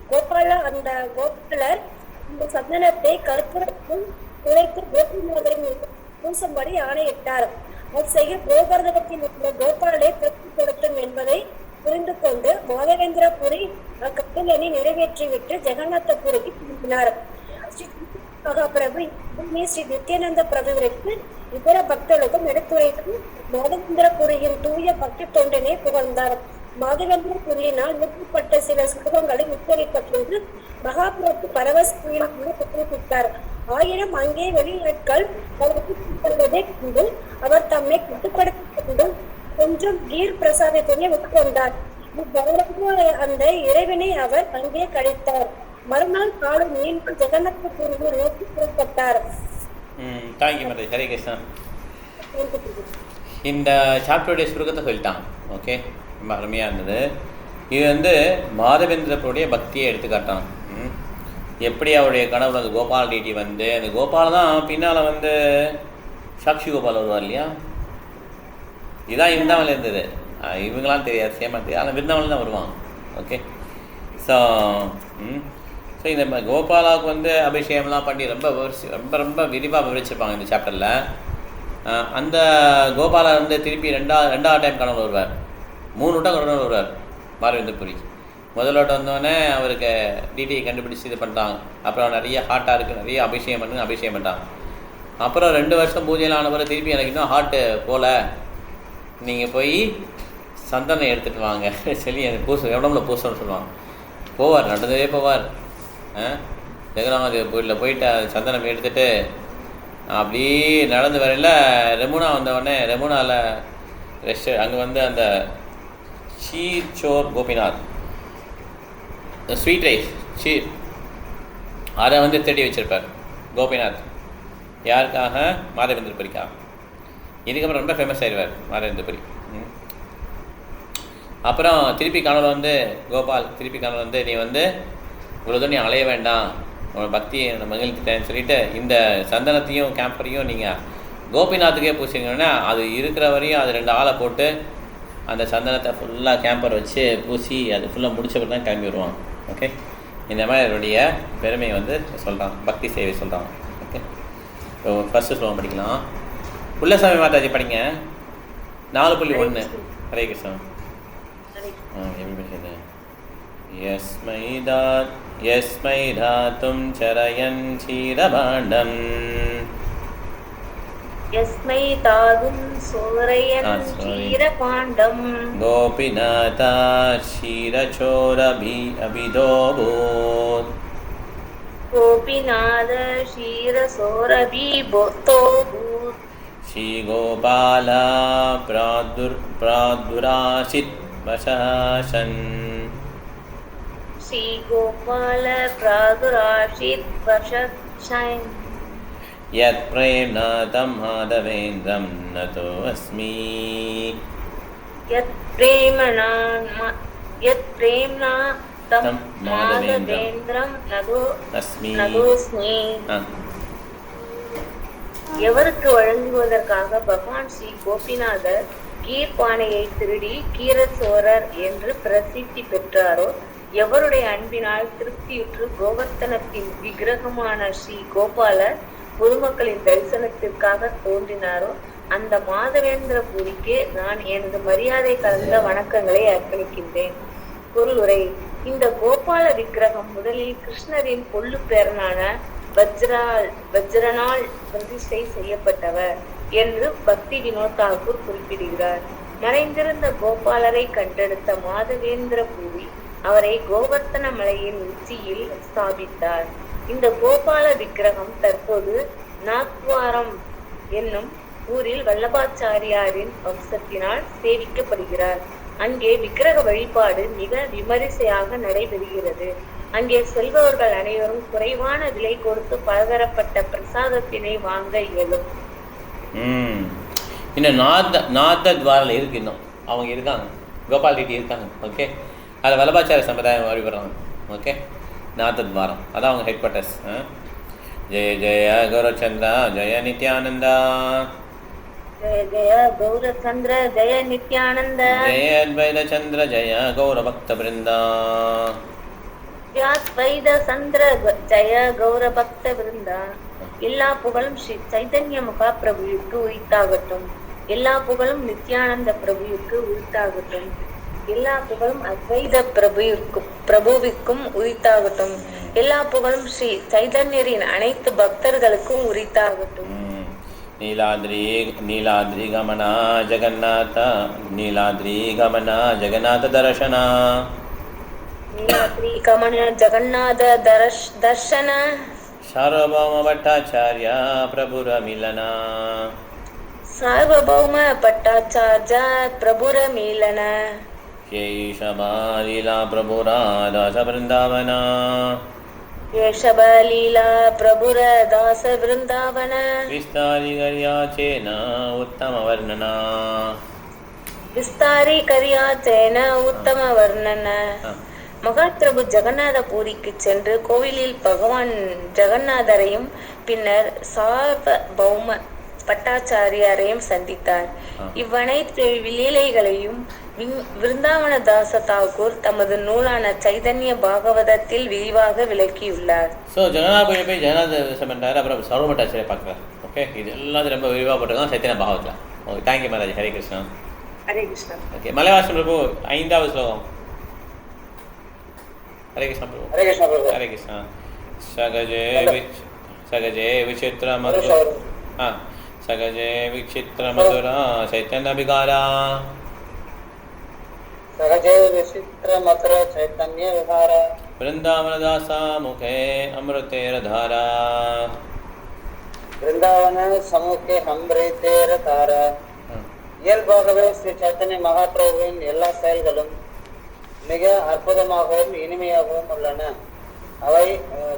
கோபால அந்த கோபாலர் இந்த சந்தனத்தை கற்பூரத்தில் குறைத்து கோபிநாதரின் பூசும்படி ஆணையிட்டார். அச்செயல் கோவர்தனத்தில் உள்ள கோபாலை திருப்தி கொடுத்தும் என்பதை புரிந்து கொண்டு மாதவேந்திரபுரி அக்கட்டளை நிறைவேற்றிவிட்டு ஜெகநாதபுரிக்கு திரும்பினார். மகாபிரபு ஸ்ரீ நித்யானந்த பிரபுவிற்கு இதர பக்தர்களுக்கும் எடுத்துரைத்து மாதவேந்திரபுரியின் தூய பக்தி தொண்டினை புகழ்ந்தார். மாதவேந்திரபுரியினால் நூற்றப்பட்ட சில ஸ்லோகங்களை உச்சரிப்பதோடு மகாபிரபு பரவசமாக புதுப்பித்தார். ஆயிரம் அங்கே வெளியாட்கள் அவருக்கு கொள்வதை கொண்டு அவர் தம்மை கட்டுப்படுத்திக் கொண்டு கொஞ்சம் கீர் பிரசாதத்தினை உட்கொண்டார். அந்த இறைவனை அவர் அங்கே கழித்தார். மறுநாள் காலை மீண்டும் ஜெகநாதபுரியை நோக்கி புறப்பட்டார். ஹரே கிருஷ்ணா. இந்த சாப்டருடைய சுருக்கத்தை சொல்லிட்டான். ஓகே, ரொம்ப அருமையாக இருந்தது. இது மாதவேந்திரனுடைய பக்தியை எடுத்துக்காட்டான். எப்படி அவருடைய கனவுல அந்த கோபால் டிடி அந்த கோபால் தான் பின்னால் சாக்ஷி கோபால் வருவார் இல்லையா? இதுதான் விருந்தாவனில் இருந்தது. இவங்களாம் தெரியாது, சேமாக தெரியாது, ஆனால் விருந்தாவனில் தான் வருவான். ஓகே, ஸோ இந்த கோபாலாவுக்கு அபிஷேகம்லாம் பண்ணி ரொம்ப ரொம்ப ரொம்ப விரிவாக விவரிச்சிருப்பாங்க இந்த சாப்டரில். அந்த கோபாலா திருப்பி ரெண்டாவது டைம் கனவு வருவார். 3 வட்டம் கனவு வருவார் மாதவேந்திரபுரி. முதல் வட்டம் வந்தோடனே அவருக்கு டிடியை கண்டுபிடிச்சி இது பண்ணிட்டாங்க. அப்புறம் நிறைய ஹார்ட்டாக இருக்குது, நிறைய அபிஷேகம் பண்ணிட்டாங்க. அப்புறம் 2 வருஷம் பூஜையில் ஆனவரை திருப்பி எனக்கு இன்னும் ஹார்ட்டு போகல, நீங்கள் போய் சந்தனம் எடுத்துகிட்டு வாங்க சொல்லி எனக்கு உடம்புல பூசணும்னு சொல்லுவாங்க. போவார், நடந்ததே போவார். ஜெகநாத கோயிலில் போயிட்டு சந்தனம் எடுத்துகிட்டு அப்படி நடந்து வரையில் ரெமுனா வந்தவுடனே ரெமுனாவில் அங்கே அந்த ஷீர் சோர் கோபிநாத் ஸ்வீட் ரைஸ் ஷீர் அதை தேடி வச்சுருப்பார் கோபிநாத். யாருக்காக? மாதவேந்திரபுரிக்காக. இதுக்கப்புறம் ரொம்ப ஃபேமஸ் ஆயிடுவார் மாதவேந்திரபுரி. அப்புறம் திருப்பி கனவுல கோபால் திருப்பி கனவுல நீ இவ்வளோ நீ அலைய வேண்டாம், உன்னோட பக்தியை மகிழ்ச்சிட்டேன்னு சொல்லிட்டு இந்த சந்தனத்தையும் கேம்பரையும் நீங்கள் கோபிநாத்துக்கே பூசிங்கன்னா அது இருக்கிற வரையும் அது 2 ஆளை போட்டு அந்த சந்தனத்தை ஃபுல்லாக கேம்பர் வச்சு பூசி அது ஃபுல்லாக முடிச்சப்போ தான் கிளம்பி வருவாங்க. ஓகே, இந்த மாதிரி அவருடைய பெருமையை சொல்கிறான், பக்தி சேவை சொல்கிறான். ஓகே, ஸோ ஃபஸ்ட்டு ஸ்லோகம் படிக்கலாம். புல்லசாமி மாதாஜி படிங்க. 4.1. ஹரே கிருஷ்ணா. யஸ்மை தாத்தும் சரயன் க்ஷீரபாண்டம் யஸ்மை தாதும் சோரயன் க்ஷீரபாண்டம் கோபிநாதா க்ஷீரசோரபி அபிதோபூத் கோபிநாத க்ஷீரசோரபி போத்தோபூத் ஸ்ரீ கோபாலா பிராதுராசித் வசாசன் ஸ்ரீ கோபால பிராதுராசித் வசாசன் யத் பிரேம்னா தம் மாதவேந்திரம் நதோ அஸ்மி யத் பிரேம்னா தம் மாதவேந்திரம் நதோஸ்மி. எவருக்கு வழங்குவதற்காக பகவான் ஸ்ரீ கோபிநாதர் கீர் பானையை திருடி கீரசோரர் என்று பிரசித்தி பெற்றாரோ, எவருடைய அன்பினால் திருப்தியுற்று கோவர்த்தனத்தின் விக்கிரகமான ஸ்ரீ கோபாலர் பொதுமக்களின் தரிசனத்திற்காக தோன்றினாரோ, அந்த மாதவேந்திரபுரிக்கு நான் எனது மரியாதை கலந்த வணக்கங்களை அர்ப்பணிக்கின்றேன். பொருளுரை: இந்த கோபால விக்கிரகம் முதலில் கிருஷ்ணரின் கொள்ளு பேரனான வஜ்ரனால் பிரதிஷ்டை செய்யப்பட்டவர் என்று பக்தி வினோத் தாக்கூர் குறிப்பிடுகிறார். மறைந்திருந்த கோபாலரை கண்டெடுத்த மாதவேந்திர பூரி அவரை கோவர்த்தன மலையின் உச்சியில் ஸ்தாபித்தார். இந்த கோபால விக்கிரகம் தற்போது நாத்வாரம் என்னும் ஊரில் வல்லபாச்சாரியாரின் வம்சத்தினால் சேவிக்கப்படுகிறார். அங்கே விக்கிரக வழிபாடு மிக விமரிசையாக நடைபெறுகிறது. அங்கே செல்பவர்கள் அனைவரும் குறைவான விலை கொடுத்து பலதரப்பட்ட பிரசாதத்தினை வாங்க இயலும். இன்னும் நாத துவாரில் இருக்கு, இன்னும் அவங்க இருக்காங்க, கோபால் ரெட்டி இருக்காங்க. ஓகே, அதில் வல்லபாச்சாரிய சம்பிரதாயம் வழிபடுறாங்க. ஓகே, நாத துவாரம் அதான் அவங்க ஹெட் குவார்ட்டர்ஸ். ஜெய ஜெய கௌரச்சந்திரா ஜெய நித்யானந்தா, ஜெய ஜெய கௌரச்சந்திர ஜெய நித்யானந்த, ஜெய அத்வைத சந்திர ஜெய கௌர பக்த பிருந்தா, அத்வைத சந்திர ஜெய கௌர பக்த பிருந்தா. எல்லா புகழும் ஸ்ரீ சைதன்ய மகாபிரபுவிற்கு உரித்தாகட்டும். எல்லா புகழும் நித்யானந்த பிரபுவிற்கு உரித்தாகட்டும். எல்லா புகழும் அத்வைத பிரபுவிற்கும் உரித்தாகட்டும். எல்லா புகழும் ஸ்ரீ சைதன்யரின் அனைத்து பக்தர்களுக்கும் உரித்தாகட்டும். நீலாத்ரி கமனா ஜெகநாத, நீலாத்ரி கமனா ஜெகநாத தர்ஷனா, நீலாத்ரி கமன ஜெகநாத தர்ஷன, சார்வபௌம பட்டாச்சார்ய பிரபுர மிலனா, சார்வபௌம பட்டாச்சார்ய பிரபுர மிலன, யேஷபா லீலா பிரபுரா தாச பிருந்தாவனா, யேஷப லீலா பிரபுர தாச பிருந்தாவன, விஸ்தாரி கரியாச்சேன உத்தம வர்ணனா, விஸ்தாரி கரியாச்சேன உத்தம வர்ணன. மகாபிரபு ஜெகநாத பூரிக்கு சென்று கோவிலில் பகவான் ஜெகநாதரையும் பின்னர் சார்வபௌம பட்டாச்சாரியாரையும் சந்தித்தார். இவ்வனைத்து லீலைகளையும் விருந்தாவனதாச தாக்கூர் தமது நூலான சைதன்ய பாகவதத்தில் விரிவாக விளக்கியுள்ளார். ஸோ ஜெகநாதபுரி போய் ஜெகநாத தரிசனம் பண்ணுறாரு, அப்புறம் சர்வமட்டாச்சாரியை பார்க்குறாரு. ஓகே, இது எல்லாத்தையும் ரொம்ப விரிவாக போட்டுருக்காங்க சைத்தன்ய பாகவத்தில். Okay, thank you Maharaj. Hare Krishna. Hare Krishna. Okay, Malaivasam Prabhu 5வது ஸ்லோகம். ஹரே கிருஷ்ணா பிரபு. ஹரே கிருஷ்ணா பிரபு. ஹரே கிருஷ்ணா. சகஜே விசித்திர மதுர சகஜே விசித்திர மதுரா சைத்தன்ய விகாரா, சகஜே விசித்திர மதுர சைத்தன்ய விகாரா, वृंदावनदासा मुखे अमृतेरधारा, वृंदावन समुखे अमृतेरधारा. இயல்பாகவே ஸ்ரீ சைத்தன்ய மகாபிரபுவின் எல்லா செயல்களும் மிக அற்புதமாகவும் இனிமையாகவும் உள்ளன. அவை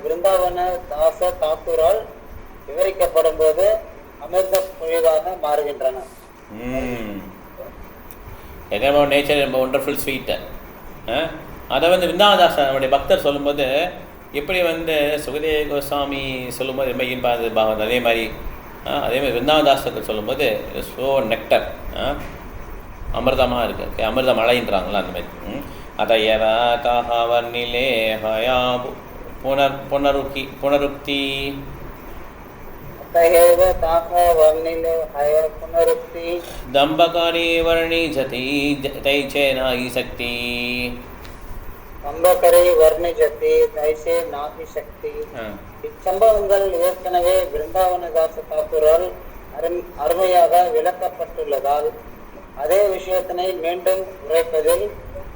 விருந்தாவன தாச தாக்கூரால் விவரிக்கப்படும் போது அமிர்த பொழிவாக மாறுகின்றன. நேச்சர் ரொம்ப ஒண்டர்ஃபுல் ஸ்வீட்டு. அதை விருந்தாவதாசனுடைய பக்தர் சொல்லும்போது எப்படி சுகதேவ கோஸ்வாமி சொல்லும்போது ரொம்ப ஈன்பாது பாவம், அதே மாதிரி விருந்தாவதாசர்கள் சொல்லும்போது ஸோ நெக்டர் அமிர்தமாக இருக்குது, அமிர்த மழைன்றாங்களா அந்த மாதிரி. அதையவ தாஹாவர்ணிலே ஹயா புனருக்தி தம்பகாரி வர்ணி ஜதி தைச்சே நாகி சக்தி, தம்பகரை வர்ணி ஜதி தைச்சே நாகி சக்தி. இச்சம்பவங்கள் ஏற்கனவே விருந்தாவனதாச தாக்கூரால் அருமையாக விளக்கப்பட்டுள்ளதால் அதே விஷயத்தினை மீண்டும் உரைப்பதில்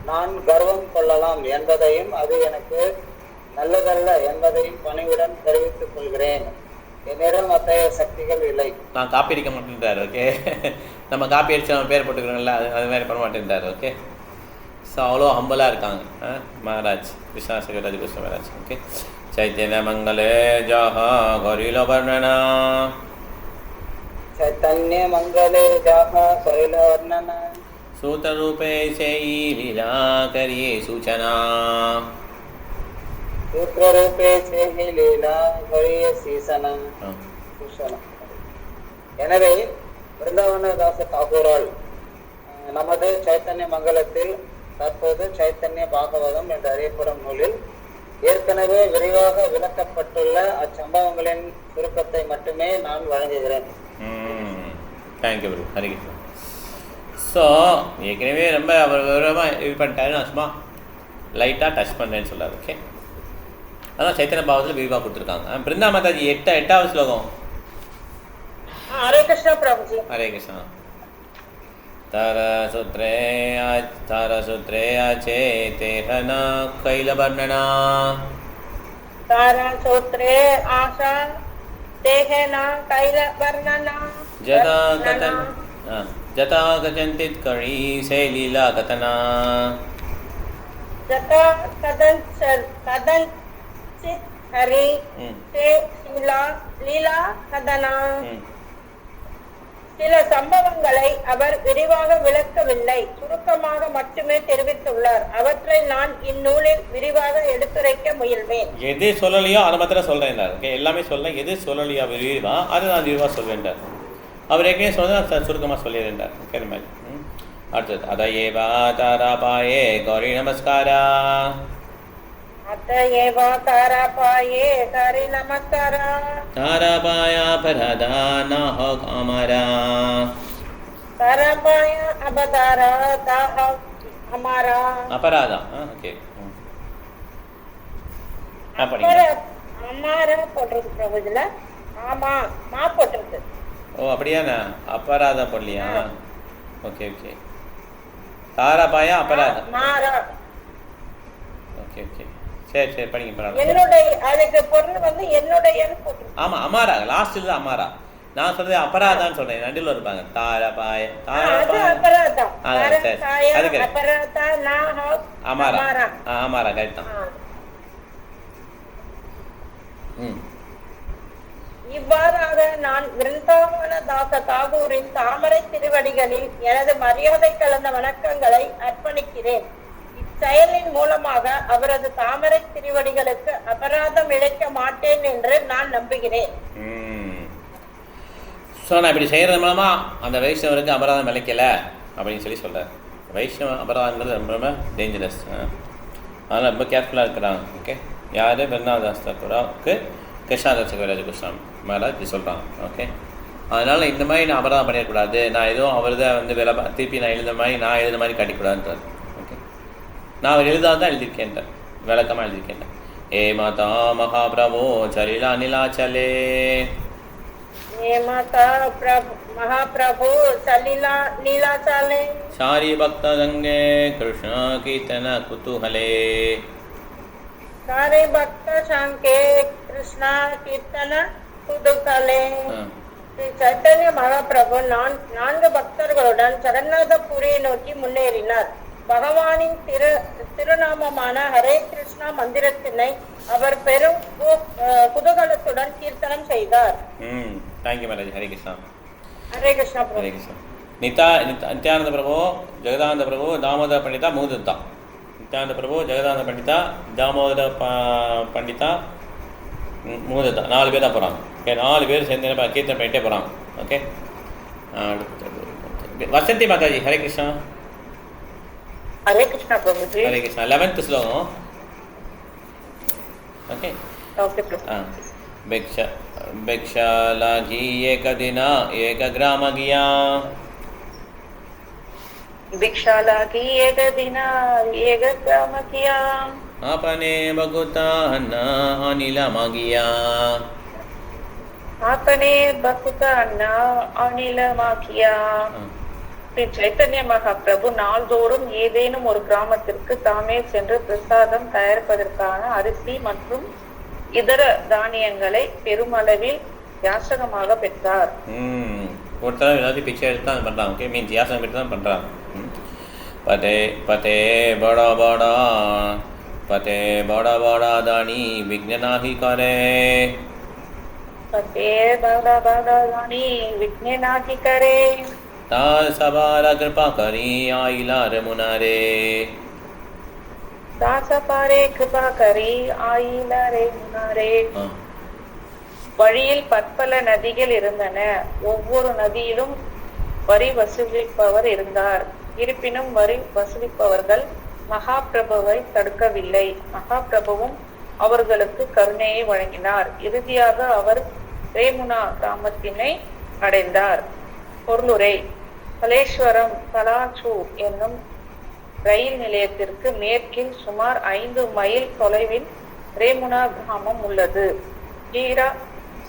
நான் கர்வம் கொள்ளலாம் என்பதையும் அது எனக்கு நல்லதல்ல என்பதையும் பணிவுடன் தெரிவித்துக் கொள்கிறேன். என்னிடம் அத்தகைய சக்திகள் இல்லை. நான் காப்பி அடிக்க மாட்டேன்றார். ஓகே, நம்ம காப்பி அடிச்சு நம்ம பேர் போட்டுக்கிறோம்ல, அது மாதிரி பண்ண மாட்டேன்றார். ஓகே, ஸோ அவ்வளோ ஹம்பலாக இருக்காங்க மகாராஜ் கிருஷ்ணா சகராஜ் கிருஷ்ண மகாராஜ். ஓகே, चैतन्य मंगले जहा करिल वर्णना, चैतन्य मंगले जहा करिल वर्णना, सूत्र रूपे से लीला करिए सूचना, सूत्र रूपे से लीला करिए सूचना. எனவே விருந்தாவனதாச தாக்கூரால் நமது சைத்தன்ய மங்கலத்தில் தற்போது சைத்தன்ய பாகவதம் என்று அறியப்படும் நூலில் ஏற்கனவே விரிவாக விளக்கப்பட்டுள்ள அச்சம்பவங்களின் சுருக்கத்தை மட்டுமே நான் வழங்குகிறேன். Thank you bro. Hare Krishna. So ஏற்கனவே ரொம்ப அவர் விவரமாக இது பண்ணிட்டாரு, நான் சும்மா லைட்டாக டச் பண்ணுறேன்னு சொல்லார். ஓகே, அதான் சைத்தன்ய பாவத்தில் விரிவாக கொடுத்துருக்காங்க. பிருந்தா மாதாஜி எட்டாவது ஸ்லோகம். ஹரே கிருஷ்ணா பிரபுஜி. ஹரே கிருஷ்ணா. தாரசூத்ரே அச்சேதேஹனா கைலவர்ணனா தாரசூத்ரே ஆஷா தேஹனா கைலவர்ணனா ஜதா கஜந்தித் கழி சே லீலா கதனா ஜதா கதஞ்சித் ஹரி சே லீலா கதனா. சில சம்பவங்களை அவர் விரிவாக விளக்கவில்லை, சுருக்கமாக மட்டுமே தெரிவித்துள்ளார். அவற்றை நான் இந்நூலில் விரிவாக எடுத்துரைக்க முயல்வேன். எது சொல்லலையோ அதை மாத்திரம் சொல்றேன். ஓகே, எல்லாமே சொல்ல எது சொல்லலையா விரிவா அதை நான் விரிவாக சொல்வேன். அவர் ஏற்கனவே சொன்னதை சுருக்கமாக சொல்லிடுறார். ஓகே, இந்த மாதிரி. அடுத்தது அதயேவா தாராபாயே கௌரி நமஸ்காரா. அத்தயேவா தாராபாயே கௌரி நமஸ்காரா. தாராபாயா அபராதா நாஹ அமரா. தாராபாயா அபதாரா தாஹ அமரா. அபராதா. ஓகே, அமாரா போட்டிருக்கு பிரபுஜில. ஆமா, மா போட்டிருக்கு. ஓ அப்படியாண்ணா, அபராதம் போடலையா? Okay okay. தாராபாயா அபராதம். மாரா. ஓகே ஓகே, சரி சரி, படிங்க பரவாயில்ல. என்னுடைய அதுக்கு பொருள் வந்து என்னுடைய போட்டிருக்கு. ஆமா, அமாரா லாஸ்ட்ல தான் அமாரா. நான் சொல்றது அபராதான்னு சொல்றேன், நடுவில் இருப்பாங்க. தாராபாய அபராதா. அமாரா. அமாரா கரெக்ட் தான். இவ்வாறாக நான் விருந்தாவன தாச தாகூரின் தாமரை திருவடிகளில் எனது மரியாதை கலந்த வணக்கங்களை அர்ப்பணிக்கிறேன். இச்செயலின் மூலமாக அவரது தாமரை திருவடிகளுக்கு அபராதம் இழைக்க மாட்டேன் என்று நான் நம்புகிறேன். ஸோ நான் இப்படி செய்கிறது மூலமா அந்த வைஷ்ணவருக்கு அபராதம் விளைக்கலை அப்படின்னு சொல்லி சொல்கிறார். வைஷ்ணவ அபராதங்கிறது ரொம்ப ரொம்ப டேஞ்சரஸ். அதனால் ரொம்ப கேர்ஃபுல்லாக இருக்கிறாங்க. ஓகே, யார் பெருநாதாஸ் தாக்கூராவுக்கு கிருஷ்ணாதாஸ் கவிராஜ கோஸ்வாமி மகாராஜ் இப்படி சொல்கிறாங்க. ஓகே, அதனால் இந்த மாதிரி நான் அபராதம் பண்ணிடக்கூடாது, நான் எதுவும் அவர் தான் வந்து திருப்பி நான் எழுத மாதிரி நான் எழுத மாதிரி காட்டிக்கூடாதுன்றார். ஓகே, நான் அவர் எழுதாதான் எழுதியிருக்கேன், விளக்கமாக எழுதியிருக்கேன். ஏ மாதா மகாபிரபோ சலிலா நிலாச்சலே. हे माता महाप्रभु सलीला नीलाचले. सारी भक्त संगे कृष्ण कीर्तन कुतूहले. सारे भक्त संगे कृष्ण कीर्तन कुतूहले. ஸ்ரீ சைத்தன்ய மகாபிரபு நான்கு பக்தர்களுடன் ஜெகநாதபுரியை நோக்கி முன்னேறினார். பகவானின் திருநாமமான ஹரே கிருஷ்ணா மந்திரத்தினை அவர் பெரும் குதூகலத்துடன் கீர்த்தனம் செய்தார். தேங்க்யூ மேராஜ். ஹரே கிருஷ்ணா. ஹரே கிருஷ்ணா. ஹரே கிருஷ்ணா. நித்யானந்த பிரபு, ஜெகதானந்த பிரபு, தாமோதர பண்டிதா, மூதத்தா. நித்யானந்த பிரபு, ஜெகதானந்த பண்டிதா, தாமோதர பண்டிதா, மூதத்தா, 4 பேர் தான் போகிறாங்க. ஓகே, 4 பேர் சேர்ந்து கீர்த்தனை பண்ணிட்டே போகிறாங்க. ஓகே, வசந்தி மாதாஜி. ஹரே கிருஷ்ணா. ஹரே கிருஷ்ணா பிரபுஜி. ஹரே கிருஷ்ணா. 11th ஸ்லோகம். ஓகே. भिक्षा लागी एक दिना एक ग्राम गया. भिक्षा लागी एक दिना एक ग्राम गया. अपने बगुता न अनिल मागिया. अपने बगुता न अनिल मागिया. ஸ்ரீ சைத்தன்ய மகாபிரபு நாள்தோறும் ஏதேனும் ஒரு கிராமத்திற்கு தாமே சென்று பிரசாதம் தயாரிப்பதற்கான அரிசி மற்றும் இதர தானியங்களை பெருமளவில் யாசகமாக பெற்றார். ஒருத்தர் ஏதாவது பிச்சை எடுத்து தான் பண்ணுறாங்க. ஓகே, மீன்ஸ் யாசகம் பெற்று தான் பண்ணுறாங்க. பதே பதே படா படா பதே படா படா தானி விக்னாஹி करे. பதே படா படா தானி விக்னாஹி करे. ता सबारा कृपा करी आइला रे मुनारे. வழியில் பற்பல நதிகள் இருந்தன. ஒவ்வொரு நதியிலும் வரி வசூலிப்பவர் இருந்தார். இருப்பினும் வரி வசூலிப்பவர்கள் மகாபிரபுவை தடுக்கவில்லை. மகாபிரபுவும் அவர்களுக்கு கருணையை வழங்கினார். இறுதியாக அவர் ரேமுனா கிராமத்தினை அடைந்தார். பொருளுரை: கலேஸ்வரம் கலாச்சு என்னும் ரயில் நிலையத்திற்கு மேற்கில் சுமார் 5 மைல் தொலைவில் ரேமுனா கிராமம் உள்ளது. கீரா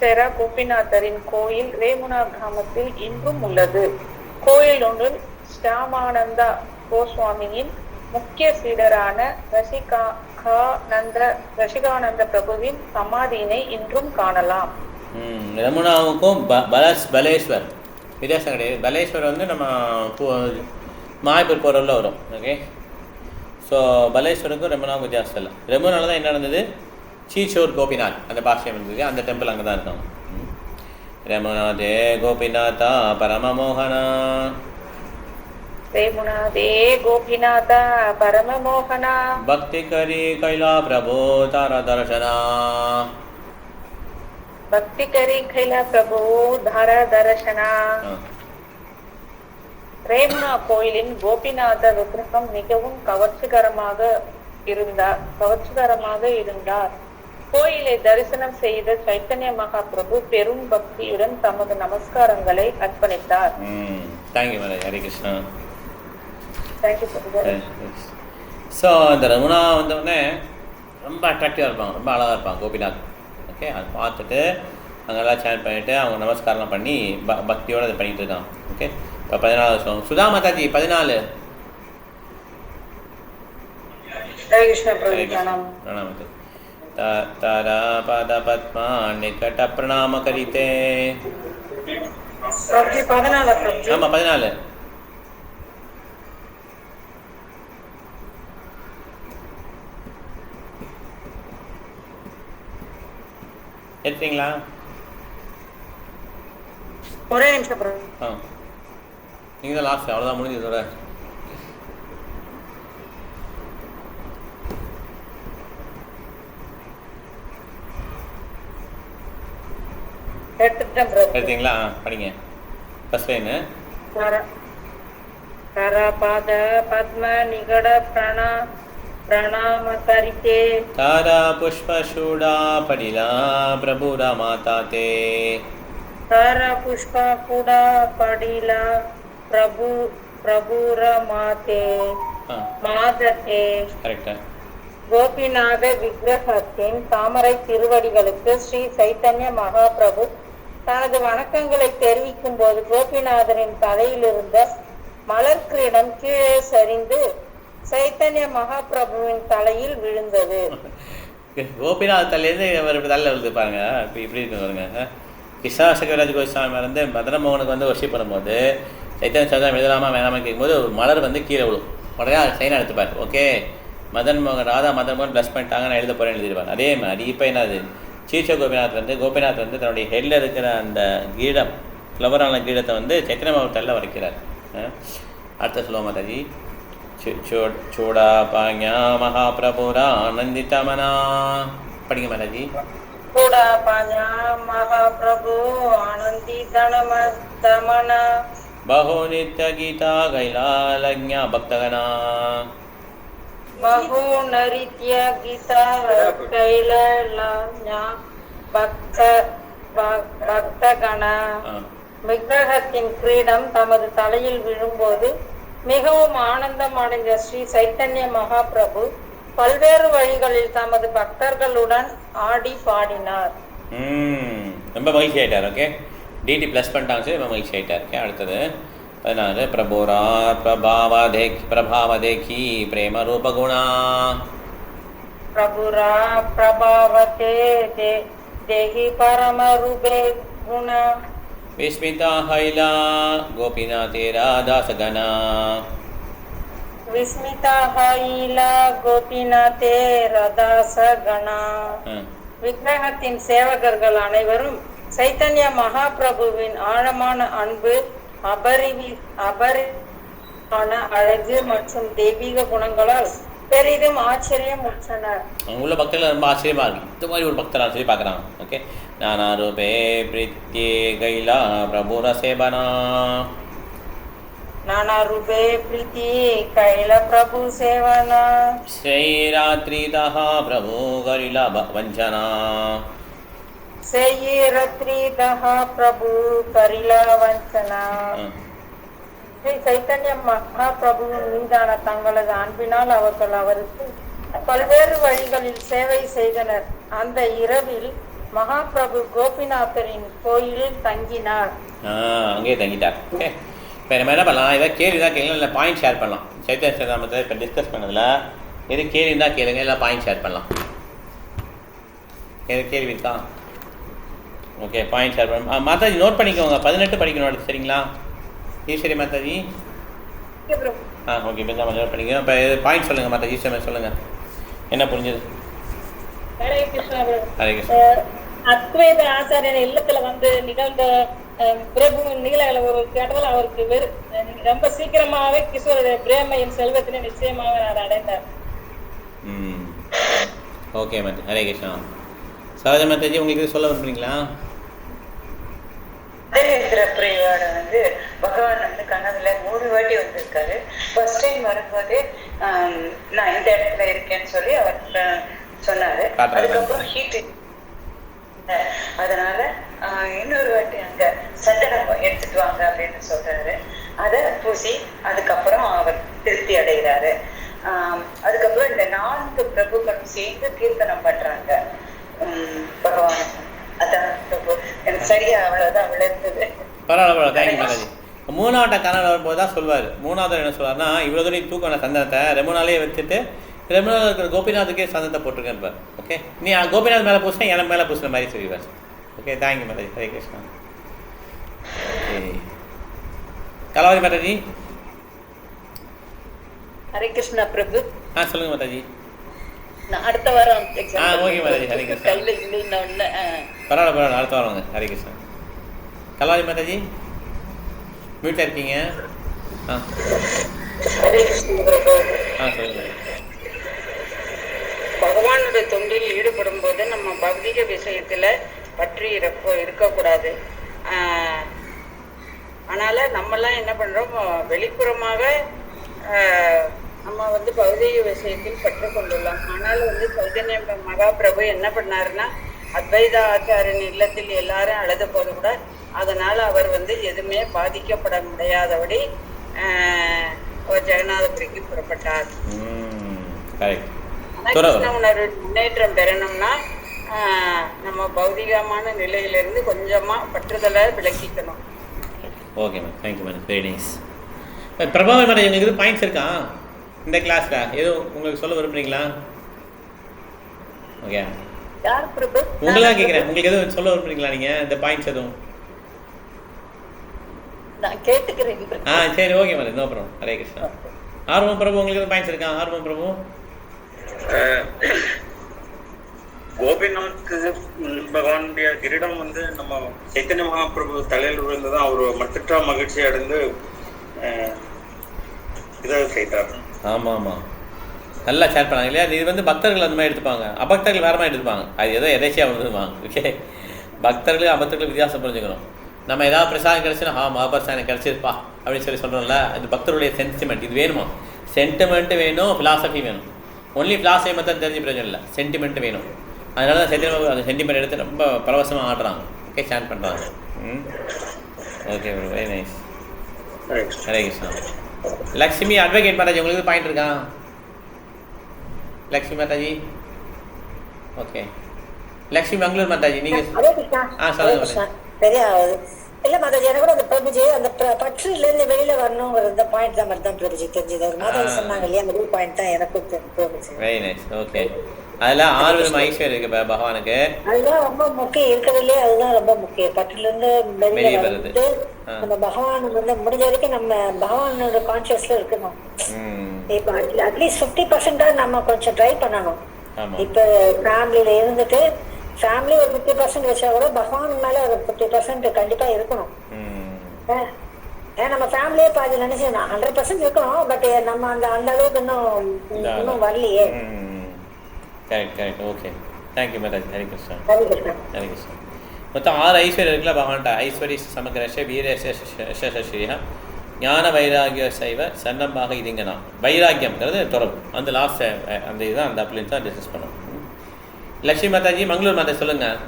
செர கோபிநாதரின் கோயில் ரேமுனா கிராமத்தில் இன்றும் உள்ளது. கோயில் ஒன்றில் ஷியாமானந்தா கோஸ்வாமியின் முக்கிய சீடரான ரசிகானந்த பிரபுவின் சமாதியினை இன்றும் காணலாம். ரமணாவுக்கும் பலேஸ்வர் வித்தியாசம் கிடையாது. பலேஸ்வர் வந்து நம்ம மாயப்பூர் போகிறவரில் வரும். ஓகே, ஸோ பலேஸ்வருக்கும் ரமணாவுக்கும் வித்தியாசம் இல்லை. ரமணாவில் தான் என்ன நடந்தது, சீச்சோர் கோபிநாத் அந்த பாஷ்யம் இருந்தது, அந்த டெம்பிள் அங்கே தான் இருக்கும். ரமணாதே கோபிநாதா பரமமோகனா, ரேமுனாதே கோபிநாதா பரமமோகனா, பக்தி கரி கைலா பிரபு தாரா தர்சனா, பக்தி கரி கைலா பிரபு தாரா தர்சனா. ரேமுனா கோயிலின் கோபிநாத விக்கிரகம் மிகவும் கவர்ச்சிகரமாக இருந்தார். கோயிலை தரிசனம் செய்த சைத்தன்ய மகாபிரபு பெரும் பக்தியுடன் தமது நமஸ்காரங்களை அர்ப்பணித்தார். Thank you madam. Hare Krishna. Thank you. So இந்த ரமணா வந்தவுடனே ரொம்ப அட்ராக்டிவாக இருப்பாங்க, ரொம்ப அழகாக இருப்பாங்க கோபிநாத். ஓகே, அதை பார்த்துட்டு அங்கெல்லாம் சேன் பண்ணிவிட்டு அவங்க நமஸ்காரம் பண்ணி பக்தியோடு அதை பண்ணிகிட்டு இருக்காங்க. ஓகே, இப்போ 14 வருஷம். சுதா மாதாஜி 14. ஹரே கிருஷ்ணா பிரபு. பிரணாம். பிரணாமத்து. தாரா பாத பத்மா நிகட பிரணாம கரித்தே. பிரபு 14 பிரபு. ஆமாம் 14. எடுத்தீங்களா? ஒரே நிமிஷம் பிரபு. நீங்கள் தான் லாஸ்ட், அவ்வளோதான் முடிஞ்சதோட. எடுத்தீங்களா? படிங்க ஃபர்ஸ்ட் லைனு. கரபாத பத்ம நிகட பிரணாம கரித்தே, தாரா புஷ்ப சூடா படிலா பிரபுரா மாதா தே, தாரா புஷ்ப குடா படிலா பிரபுர மாதே மாதே. கரெக்டா. கோபிநாத விக்கிரகத்தின் தாமரை திருவடிகளுக்கு ஸ்ரீ சைத்தன்ய மகாபிரபு தனது வணக்கங்களை தெரிவிக்கும் போது கோபிநாதரின் தலையிலிருந்த மலர் கிரீடம் கீழே சரிந்து சைத்தன்ய மகாபிரபுவின் தலையில் விழுந்தது. கோபிநாத் தலையிலேருந்து அவர் தலையில் விழுந்து பாருங்க. இப்போ இப்படி இருக்கு பாருங்க. கிருஷ்ணா சக்கரராஜ கோஸ்வாமி வந்து மதன மோகனுக்கு வந்து ஒர்ஷிப் பண்ணும்போது சைத்தன்ய சந்திரன் எழுதலாமா வேணாமா கேட்கும்போது ஒரு மலர் வந்து கீழே விழும். உடனே சைனா எடுத்துப்பார். ஓகே, மதன் மோகன் ராதா மதன் மோகன் ப்ளஸ் பண்ணிட்டாங்க, நான் எழுத போகிறேன்னு எழுதிடுவாங்க. அதே மாதிரி இப்போ என்னது, சீச்சோ கோபிநாத் வந்து தன்னுடைய ஹெட்டில் இருக்கிற அந்த கீடம், ஃப்ளவரான கீடத்தை வந்து சைத்தன்ய மகாபிரபு வரைக்கிறார். அடுத்த சொல்லுவோம் மாதாஜி. சூடா பாஞா மகாபிரபுரா ஆனந்தித்தமனா. படிங்க மாதாஜி. சூடா பாஞா மகாபிரபு ஆனந்தித்தமனா, பஹோ நித்ய கீதா கைலாலஜ்ஞா பக்தகனா, பஹு நரித்ய கீதா கைலாலஜ்ஞா பக்தகணா. விக்கிரகத்தின் கிரீடம் தமது தலையில் விழும்போது மிகவும் ஆனந்தம் அடைந்த ஸ்ரீ சைத்தன்ய மகாபிரபு பல்வேறு வழிகளில் தமது பக்தர்களுடன் ஆடி பாடினார். ரொம்ப மகிழ்ச்சி ஆயிட்டார். ஓகே, டிடி ப்ளஸ் பண்ணிட்டாங்க, ரொம்ப மகிழ்ச்சி ஆயிட்டார். ஓகே, அடுத்தது 14. பிரபுரா பிரபாவதேகி பிரேம ரூபகுணா, பிரபுரா பிரபாவதே தேகி பரம ரூபே குண, விஸ்மிதா ஹைலா கோபிநாதே ராதாசகனா, விஸ்மிதா ஹைலா கோபிநாதே ரதாசகணா. விக்கிரகத்தின் சேவகர்கள் அனைவரும் சைத்தன்ய மகாபிரபுவின் ஆழமான அன்பு, அபரிமான அழகு மற்றும் தெய்வீக குணங்களால் பெரிதும் ஆச்சரியம் உற்றனர். உள்ள பக்தர்கள் ரொம்ப ஆச்சரியமா இருக்கு, இந்த மாதிரி ஒரு பக்தர் சொல்லி பார்க்குறாங்க. ஓகே, நானா ரூபே பிரித்யே கைலா பிரபுர சேவனா, நானா ரூபே பிரீத்தி கைல பிரபு சேவனா, ஸ்ரீராத்ரிதः பிரபு கரிலா வஞ்சனா, ஸ்ரீராத்ரிதः பிரபு கரிலா வஞ்சனா. ஸ்ரீ சைத்தன்ய மகாபிரபுவின் மீதான தங்களது அன்பினால் அவர்கள் அவருக்கு பல்வேறு வழிகளில் சேவை செய்தனர். அந்த இரவில் மகாபிரபு கோபிநாதரின் கோயிலில் தங்கினார். அங்கேயே தங்கிட்டார். ஓகே, இப்போ நம்ம என்ன பண்ணலாம், ஏதாவது கேள்வி தான் கேளுங்க, இல்லை பாயிண்ட் ஷேர் பண்ணலாம். சைத்தன்ய சரிதாமத்தை இப்போ டிஸ்கஸ் பண்ணதில் எது கேள்வி தான் கேளுங்க, இல்லை பாயிண்ட் ஷேர் பண்ணலாம். எது கேள்வி இருக்கா? ஓகே, பாயிண்ட் ஷேர் பண்ண மாதாஜி நோட் பண்ணிக்கோங்க. 18 படிக்கணும் அடுத்து, சரிங்களா? ஈஸ்வரி மாதாஜி. ஓகே, இப்போ நோட் பண்ணிக்கோங்க. இப்போ பாயிண்ட் சொல்லுங்கள் மாதாஜி, ஈஸ்வரி சொல்லுங்கள், என்ன புரிஞ்சது? ஹரே கிருஷ்ணா. ஹரே கிருஷ்ணா. அத்வைத ஆச்சாரியன் இல்லத்துல வந்து நிகழ்ந்த பிரபு நிகழ ஒரு கேட்டதால் அவருக்கு ரொம்ப சீக்கிரமாகவே கிஷோருடைய பிரேமையும் செல்வத்தினை நிச்சயமாக அவர் அடைந்தார். ஓகே மாதாஜி, ஹரே கிருஷ்ணா. சரோஜா மாதாஜி, உங்களுக்கு சொல்ல விரும்புறீங்களா? பிரியோட வந்து பகவான் வந்து கனவுல 3 வாட்டி வந்திருக்காரு. ஃபர்ஸ்ட் டைம் வரும்போது நான் இந்த இடத்துல இருக்கேன்னு சொல்லி அவர் சொன்னாரு. அதுக்கப்புறம் ஹீட், அதனால இன்னொரு வாட்டி அங்க சந்தனம் எடுத்துட்டு வாங்க அப்படின்னு சொல்றாரு. அதை பூசி அதுக்கப்புறம் அவர் திருப்தி அடைகிறாரு. அதுக்கப்புறம் இந்த 4 பிரபுக்களும் சேர்ந்து கீர்த்தனம் பண்றாங்க பகவான். அதான் பிரபு எனக்கு சரியா அவ்வளவுதான் விளர்ந்தது. பரவாயில்ல, தேங்க்யூ மாதாஜி. 3ஆவது கனவு வரும்போது தான் சொல்வார். 3ஆவது என்ன சொல்வார்னா, இவ்வளோ தூரம் தூக்கம் சந்தனத்தை ரெமுனாலே வச்சுட்டு ரெமுனாவில் இருக்கிற கோபிநாத்துக்கே சந்தனத்தை போட்டிருக்கேன் இருப்பார். ஓகே, நீ கோபிநாத் மேலே பூசினா எனக்கு மேலே பூசுகிற மாதிரி சொல்லிடுவார். Okay, thank you Mataji, Hare Krishna. Okay, Kalavathi Mataji. Hare Krishna Prabhu. சொல்லுங்கள் மாதாஜி. நான் அடுத்த வாரம் ஓகே மாதாஜி, ஹரே கிருஷ்ணா. பரவாயில்ல, அடுத்த வாரம் வாங்க. ஹரே கிருஷ்ணா. கலாவதி மாதாஜி, வீட்டில் இருக்கீங்க? சொல்லுங்கள். பகவானுடைய தொண்டில் ஈடுபடும் போது நம்ம பௌதிக விஷயத்துல பற்றி இருக்கக்கூடாது. அதனால நம்மெல்லாம் என்ன பண்றோம், வெளிப்புறமாக நம்ம வந்து பௌதிக விஷயத்தில் பற்று கொண்டுள்ளோம். ஆனால் வந்து சைதன்ய மகாபிரபு என்ன பண்ணாருன்னா, அத்வைத ஆச்சாரியன் இல்லத்தில் எல்லாரும் அழுத போது கூட அதனால அவர் வந்து எதுவுமே பாதிக்கப்பட முடியாதபடி ஜெகநாதபுரிக்கு புறப்பட்டார். கிருஷ்ண உணர்வு முன்னேற்றம் பெறணும்னா நம்ம பௌதிகமான நிலையிலிருந்து கொஞ்சமா பற்றுதலை விளக்கிக்கணும். Okay ma'am, thank you ma'am, very nice. Prabhavathi madam, உங்களுக்கு எதுவும் பாயிண்ட்ஸ் இருக்கா இந்த கிளாஸ்ல? எதுவும் உங்களுக்கு சொல்ல விரும்புறீங்களா? ஓகே, யார் பிரபு? உங்களா கேட்குறேன், உங்களுக்கு எதுவும் சொல்ல விரும்புறீங்களா நீங்க இந்த பாயிண்ட்ஸ் எதுவும்? நான் கேட்டுக்கிறேன். சரி, okay madam, no problem. Hare Krishna. ஆர்வம் பிரபு, உங்களுக்கு எதுவும் பாயிண்ட்ஸ் இருக்கா? ஆர்வம் பிரபு. கோபிநாத் பகவானுடைய கிரீடம் வந்து நம்ம சைத்தன்ய மகாபிரபு தலையில் விழுந்துதான் அவர் மற்ற மகிழ்ச்சி அடைந்து இதை செய்தார். ஆமாம் ஆமாம், நல்லா ஷேர் பண்ணாங்க இல்லையா? இது வந்து பக்தர்கள் அந்த மாதிரி எடுத்துப்பாங்க, அபக்தர்கள் வேறு மாதிரி எடுத்துப்பாங்க. அது ஏதோ எதேச்சியாக வந்துருவாங்க. ஓகே, பக்தர்கள் அபக்தர்கள் வித்தியாசம் புரிஞ்சுக்கணும். நம்ம ஏதாவது பிரசாதம் கிடச்சுன்னா மகாபிரசாதம் எனக்கு கிடச்சிருப்பா அப்படின்னு சொல்கிறோம்ல, அது பக்தருடைய சென்டிமெண்ட். இது வேணுமா? சென்டிமெண்ட்டு வேணும், ஃபிலாசபி வேணும். ஒன்லி ஃபிலாசபி மட்டும் தெரிஞ்ச பிரயோஜனம் இல்லை, சென்டிமெண்ட் வேணும். அதனால தான் சைத்தன்ய அந்த சென்டிமெண்ட் எடுத்து ரொம்ப பரவசமாக ஆடுறாங்க. ஓகே, ஸ்டாண்ட் பண்ணுறாங்க. Okay, very nice. Hare Krishna. Lakshmi advocate Mataji, உங்களுக்கு பாயிண்ட் இருக்கா? லக்ஷ்மி மாதாஜி. ஓகே, லக்ஷ்மி மங்களூர் மாதாஜி, நீங்கள் சொல்லுங்க. தெரியாது இல்ல மாதாஜி, எனக்கு கூட அந்த பிரபுஜி அந்த பற்றுல இருந்து வெளியில வரணுங்கிற இந்த பாயிண்ட் தான் மட்டும் தான் பிரபுஜி தெரிஞ்சது. ஒரு மாதாஜி சொன்னாங்க இல்லையா, அந்த பாயிண்ட் தான் எனக்கும் தோணுச்சு. Very nice. ஓகே, அதெல்லாம் 6 விதம் ஐஸ்வர்யம் இருக்கு பகவானுக்கு. அதுதான் ரொம்ப முக்கியம் இருக்கிறதுலே, அதுதான் ரொம்ப முக்கியம். பற்றுல இருந்து வெளியில வந்து நம்ம பகவான் வந்து முடிஞ்ச வரைக்கும் நம்ம பகவானோட கான்சியஸ்ல இருக்கணும். இப்ப அட்லீஸ்ட் 50% நம்ம கொஞ்சம் ட்ரை பண்ணணும். இப்ப ஃபேமிலியில இருந்துட்டு ஃபேமிலி ஒரு 50% வச்சா கூட பகவான் மேல ஒரு 50% கண்டிப்பா இருக்கணும். நம்ம ஃபேமிலியே பாதி நினைச்சு 100% இருக்கணும். பட் நம்ம அந்த அளவுக்கு இன்னும் வரலையே. Correct correct. Okay, thank you Mataji. Hari Krishna. Hari Krishna. மொத்தம் 6 ஐஸ்வர்யம் இருக்குல்ல பகவான்கிட்ட. ஐஸ்வர்ய சமகிரஷ வீரஸ்ரீயா ஞான வைராகிய சைவ சன்னமாக இதுங்கண்ணா. வைராக்கியம்ங்கிறது தொடர்பு. அந்த லாஸ்ட் அந்த இதுதான் அந்த அப்படின்னு தான் டிஸ்கஸ் பண்ணோம். லக்ஷ்மி மாதாஜி, மங்களூர் மாதா சொல்லுங்கள்.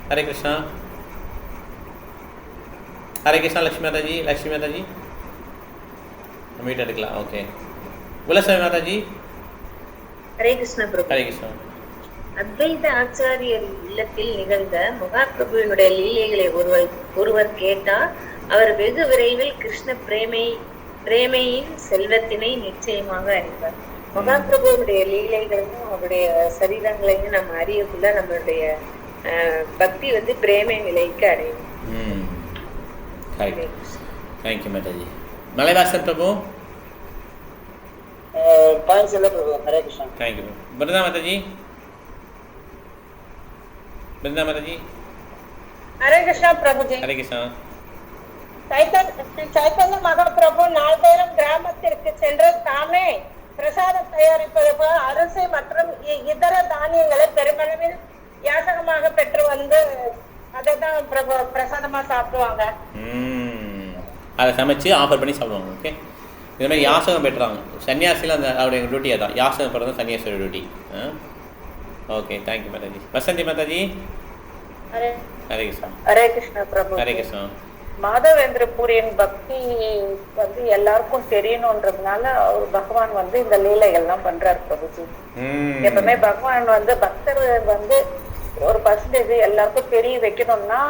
ஹரே கிருஷ்ணா. ஹரே கிருஷ்ணா. லக்ஷ்மி மாதாஜி. லக்ஷ்மி மாதாஜி மீட் எடுக்கலாம். ஓகே, குலசாமி மாதாஜி. ஹரே கிருஷ்ண பிரபு. ஹரே கிருஷ்ணா. அத்வைத ஆச்சாரியர் இல்லத்தில் நிகழ்ந்த மகாபிரபுவினுடைய லீலைகளை ஒருவர் கேட்டால் அவர் வெகு விரைவில் கிருஷ்ண பிரேமையின் செல்வத்தினை நிச்சயமாக அறிவார். மகாபிரபுடைய லீலைகளையும் அவருடைய சரீரங்களையும் நம்ம அறியக்குள்ள நம்மளுடைய பக்தி பிரேமை நிலைக்கு அடையும். தேங்க்யூ மாதாஜி. மலைவாசன் பிரபு. ஹரே கிருஷ்ணா. தேங்க்யூ. பிருந்தா மாதாஜி. பிருந்தா மாதாஜி. ஹரே கிருஷ்ணா பிரபுஜி. ஹரே கிருஷ்ணா. சைத்தன்ய மகாபிரபு நாள்தோறும் கிராமத்திற்கு சென்று தாமே பிரசாதம் தயாரிப்பது போல் அரிசி மற்றும் இதர தானியங்களை பெருமளவில் யாசகமாக பெற்று வந்து அதைதான் பிரசாதமா சாப்பிடுவாங்க. அதை சமைச்சு ஆஃபர் பண்ணி சாப்பிடுவாங்க. ஓகே, இது மாதிரி யாசகம் பெற்றுறாங்க. சன்னியாசியில் அந்த அவருடைய டியூட்டி அதான், யாசகம் பெறது சன்னியாசியோட duty. Okay, thank you Mataji. Vasanthi Mataji. Hare Krishna. Hare Krishna Prabhu. Hare Krishna. Madhavendra பூரியின் பக்தி எல்லாருக்கும் தெரியணும்ன்றதுனால அவர் பகவான் இந்த லீலைகள்லாம் பண்றாரு பிரபுஜி. எப்பவுமே பகவான் பக்தர் ஒரு பர்சன்டேஜ் எல்லாருக்கும் தெரிய வைக்கணும்னா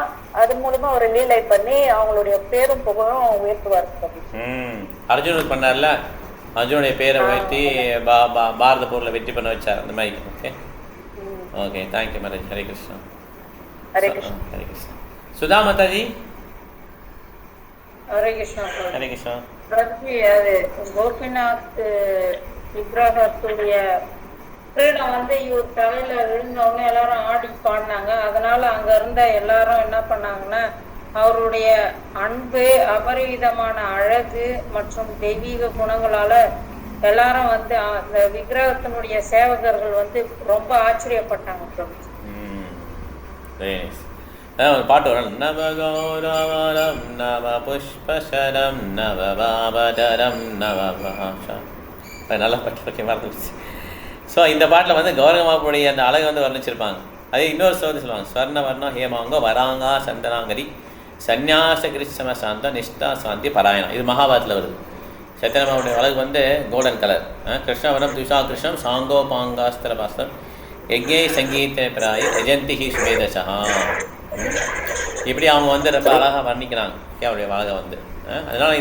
அது மூலமா ஒரு லீலை பண்ணி அவங்களுடைய பேரும் புகழும் உயர்த்துவார் பிரபுஜி. அர்ஜுனுக்கு பண்ணார்ல, அர்ஜுனுடைய பேரை உயர்த்தி பாரத போர்ல வெற்றி பண்ண வச்சார் அந்த மாதிரி. Okay okay, thank you Mataji. Hare Krishna. Hare Krishna. Hare Krishna. Sudha Mataji. Hare Krishna. Hare Krishna. Prabhuji, அது கோபிநாத் விக்கிரகத்துடைய கிரீடம் இவர் தலையில விழுந்தோடனே எல்லாரும் ஆடி பாடினாங்க. அதனால அங்க இருந்த எல்லாரும் என்ன பண்ணாங்கன்னா அவருடைய அன்பு, அபரிவிதமான அழகு மற்றும் தெய்வீக குணங்களால எல்லாரும் அந்த விக்கிரகத்தினுடைய சேவகர்கள் ரொம்ப ஆச்சரியப்பட்டாங்க பிரபுஜி. ஒரு பாட்டு வரும், நவகௌரவரம் நவ புஷ்பசரம் நவ பாபதரம் நவ பாஷா. நல்லா பாட்டு. ஓகே, மறந்துடுச்சு. ஸோ இந்த பாட்டில் கௌரவமாவுடைய அந்த அழகை வர்ணிச்சிருப்பாங்க. அதே இன்னொரு சொல்லுவாங்க, ஸ்வர்ண வர்ணம் ஹேமாங்க வராங்கா சந்தனாங்கரி சந்நியாச கிருஷ்ணம சாந்த நிஷ்டா சாந்தி பராயணம். இது மகாபாரத்தில் வருது. சத்யநாமாவுடைய அழகு கோல்டன் கலர். கிருஷ்ணவரம் துஷா கிருஷ்ணம் சாங்கோ பாங்காஸ்திர பாஸ்தம் யஜ்ஞை சங்கீத பிராய யஜந்தி ஹி சுமேதசா. இப்படி அவங்க ரொம்ப அழகாக வர்ணிக்கிறாங்க அவருடைய அழகை. அதனால்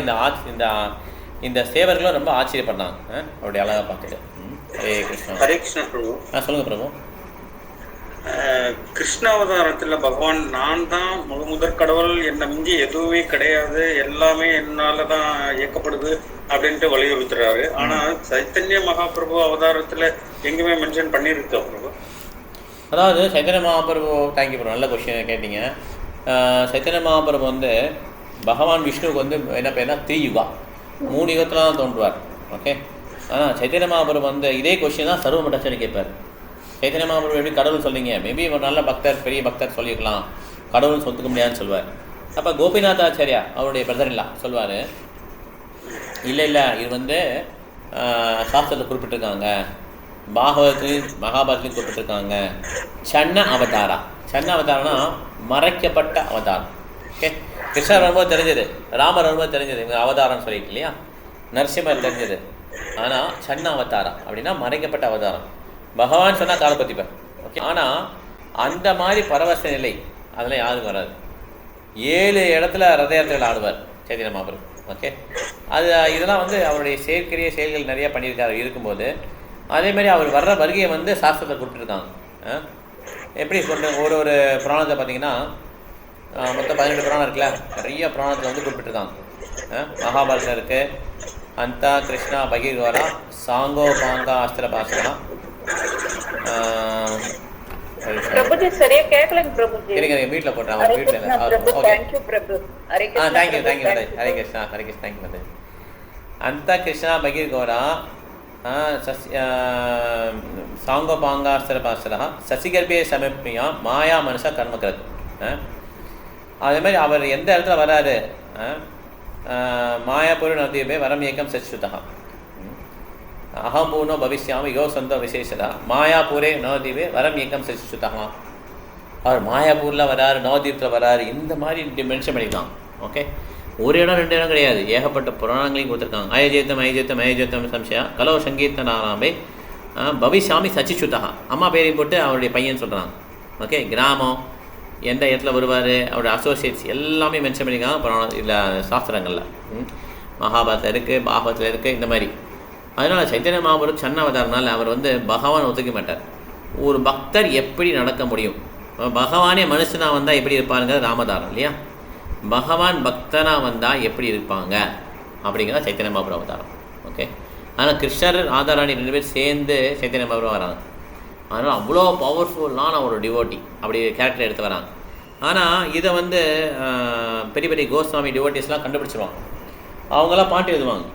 இந்த சேவர்களும் ரொம்ப ஆச்சரியப்பட்டாங்க அவருடைய அழகை பார்த்துட்டு. ஹரே கிருஷ்ணா. ஹரே கிருஷ்ணா பிரபு. சொல்லுங்க பிரபு. கிருஷ்ணாவதாரத்துல பகவான் நான் தான் முதற் கடவுள், என்னை மிஞ்சி எதுவுமே கிடையாது, எல்லாமே என்னாலதான் இயக்கப்படுது அப்படின்ட்டு வலியுறுத்துறாரு. ஆனா சைத்தன்ய மகாபிரபு அவதாரத்துல எங்குமே மென்ஷன் பண்ணியிருக்கோம் பிரபு. அதாவது சைத்தன்ய மகாபிரபு, தேங்க்யூ பிரபு, நல்ல கொஸ்டின் கேட்டீங்க. சைத்தன்ய மகாபிரபு பகவான் விஷ்ணுவுக்கு என்ன பேர்னா திரியுகா, 3 யுகத்தில் தான் தோன்றுவார். ஓகே, ஆனால் சைத்தன்ய மகாபிரபு இதே கொஸ்டின் தான் சர்வ மட்டாச்சாரி கேட்பார். சைத்தன்ய மகாபிரபு எப்படி கடவுள் சொல்லிங்க, மேபி ஒரு நல்ல பக்தர், பெரிய பக்தர் சொல்லியிருக்கலாம், கடவுள் சொல்லிக்க முடியாதுன்னு சொல்லுவார். அப்போ கோபிநாத் ஆச்சாரியா அவருடைய பிரதர் இல்லா சொல்லுவார், இல்லை இது சாஸ்திரத்தில் குறிப்பிட்டிருக்காங்க, பாகவதத்துலையும் மகாபாரதத்துலையும் குறிப்பிட்டிருக்காங்க. சன்ன அவதாரா. சன்ன அவதாரம்னா மறைக்கப்பட்ட அவதாரம். ஓகே, கிருஷ்ணர் வரும்போது தெரிஞ்சது, ராமர் வரும்போது தெரிஞ்சது இவங்க அவதாரம்னு சொல்லிட்டு இல்லையா, நரசிம்மர் தெரிஞ்சது. ஆனால் சன்ன அவதாரம் அப்படின்னா மறைக்கப்பட்ட அவதாரம். பகவான் சொன்னால் காலப்பத்திப்பார். ஓகே, ஆனால் அந்த மாதிரி பரவச நிலை அதெல்லாம் யாருக்கும் வராது. 7 இடத்துல ரத யாத்திரைகள் ஆடுவார் சைத்தன்ய மகாபிரபு. ஓகே, அது இதெல்லாம் அவருடைய செயற்கரிய செயல்கள் நிறையா பண்ணியிருக்காரு இருக்கும்போது, அதேமாதிரி அவர் வர்ற வருகையை சாஸ்திரத்தை கொடுத்துருக்காங்க. எப்படி சொல்கிறேன், ஒரு புராணத்தை பார்த்தீங்கன்னா மொத்தம் 18 புராணம் இருக்குல்ல, நிறைய புராணத்தில் குறிப்பிட்டிருக்காங்க. மகாபாரதம் இருக்குது, அந்த கிருஷ்ணா பகீர்வாரா சாங்கோ பாங்கா அஸ்திர பாசனா. பிரபுஜி சரியா கேட்கலங்க பிரபுஜி. இருங்க வீட்டில் போட்டேன், அவர் வீட்டில். தேங்க்யூ பிரபு. ஹரே கிருஷ்ணா. தேங்க்யூ ஹரே கிருஷ்ணா. ஹரே கிருஷ்ணா. தேங்க்யூ மாதாஜி. அந்த கிருஷ்ணா பகீர்கோரா சாங்கோபாங்காஸ்திர பாஸ்தரா சசிகர்பே சமர்ப்பியா மாயா மனுஷா கர்மக்கிறது. அதே மாதிரி அவர் எந்த இடத்துல வராரு, மாயாபுரி நவதீபே வரம் ஏக்கம் சச்சுதா அகம் பூர்ணோ பவிஷ்யாமி யோ சொந்த விசேஷதா மாயாபூரே நவதீபே வரம் ஏக்கம் சச்சுதா. அவர் மாயாபூரில் வராரு, நவதீபத்தில் வராரு, இந்த மாதிரி மென்ஷன் பண்ணிக்கலாம். ஓகே, ஒரு இடம் 2 இடம் கிடையாது, ஏகப்பட்ட புராணங்களையும் கொடுத்துருக்காங்க. அயஜேத்தம் அயஜேத்தம் அயஜேத்தம் சம்சயா கலோ சங்கீத நாராமே பவிஷாமி சச்சிச்சுதா, அம்மா பேரையும் போட்டு அவருடைய பையன் சொல்கிறாங்க. ஓகே, கிராமம், எந்த இடத்துல வருவார், அவருடைய அசோசியேட்ஸ் எல்லாமே மென்ஷன் பண்ணியிருக்காங்க அப்புறம் இல்லை சாஸ்திரங்களில். மகாபாரத்தில் இருக்குது, பாகவத்தில் இருக்குது, இந்த மாதிரி. அதனால் சைத்தன்ய மகாபிரபு சன்ன அவதாரனால அவர் வந்து பகவான் ஒத்துக்க மாட்டார். ஒரு பக்தர் எப்படி நடக்க முடியும், பகவானே மனுஷனாக வந்தால் எப்படி இருப்பாருங்கிறது ராமதாரம் இல்லையா. பகவான் பக்தனாக வந்தால் எப்படி இருப்பாங்க அப்படிங்கிறத சைத்தன்ய மகாபிரபு அவதாரம். ஓகே, ஆனால் கிருஷ்ணர் ராதாராணி 2 பேர் சேர்ந்து சைத்தன்ய மகாபிரபு வராங்க. அதனால் அவ்வளோ பவர்ஃபுல்லான ஒரு டிவோட்டி அப்படி கேரக்டர் எடுத்து வராங்க. ஆனால் இதை வந்து பெரிய பெரிய கோஸ்வாமி டிவோட்டிஸ்லாம் கண்டுபிடிச்சிருவாங்க. அவங்களாம் பாட்டு எழுதுவாங்க.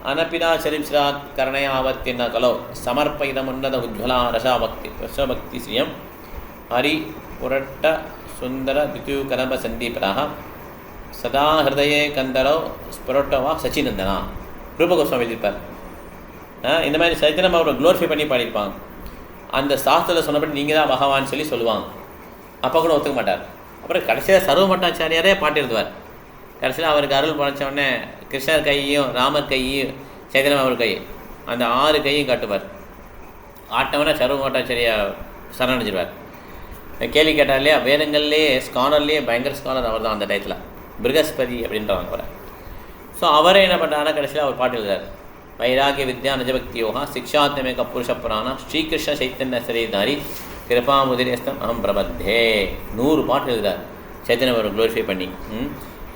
அனபிதா சரிம்ஸ்ராத் கரணயாவத்தின்ன கலோ சமர்ப்பயிதம் உன்னத உஜ்வலா ரசாபக்தி ரசபக்தி ஸ்ரீயம் ஹரி புரட்ட சுந்தர தித்யூ கரப சந்தீபராக சதா ஹிருதயே கந்தரோ ஸ்புரட்டவா சச்சிநந்தனா ரூப கோஸ்வாமி எழுதியிருப்பார். இந்த மாதிரி சைத்தன்ய மகாபிரபு க்ளோரிஃபை பண்ணி பாடியிருப்பாங்க. அந்த சாஸ்திரத்தில் சொன்னபடி நீங்கள் தான் பகவான் சொல்லி சொல்லுவாங்க. அப்போ கூட ஒத்துக்க மாட்டார். அப்புறம் கடைசியாக சர்வமட்டாச்சாரியாரே பாட்டு எழுதுவார். கடைசியில் அவருக்கு அருள் படைச்சோடனே கிருஷ்ணர் கையையும் ராமர் கையையும் சைத்தன்ய மகாபிரபு கை அந்த 6 கையும் காட்டுவார். ஆட்டவனை சர்வமட்டாச்சாரியா சரணடைஞ்சிருவார். கேள்வி கேட்டார் இல்லையா, வேதங்கள்லேயே ஸ்காலர்லேயே பயங்கர ஸ்காலர் அவர் தான் அந்த டயத்தில், பிருகஸ்பதி அப்படின்றவங்க அவரை. ஸோ அவரே என்ன பண்ணுறாருன்னா கடைசியில் அவர் பாட்டு எழுதுறார். வைராகிய வித்யா நிஜபக்தி யோகா சிக்ஷாத்மேக புருஷ புராணா ஸ்ரீகிருஷ்ண சைத்தன்ய சரீதாரி கிருபாமுதிரேஸ்தம் அகம் பிரபத்தே 100 பாட்டு எழுதுறார் சைத்தன்ய மகாபிரபு க்ளோரிஃபை பண்ணி.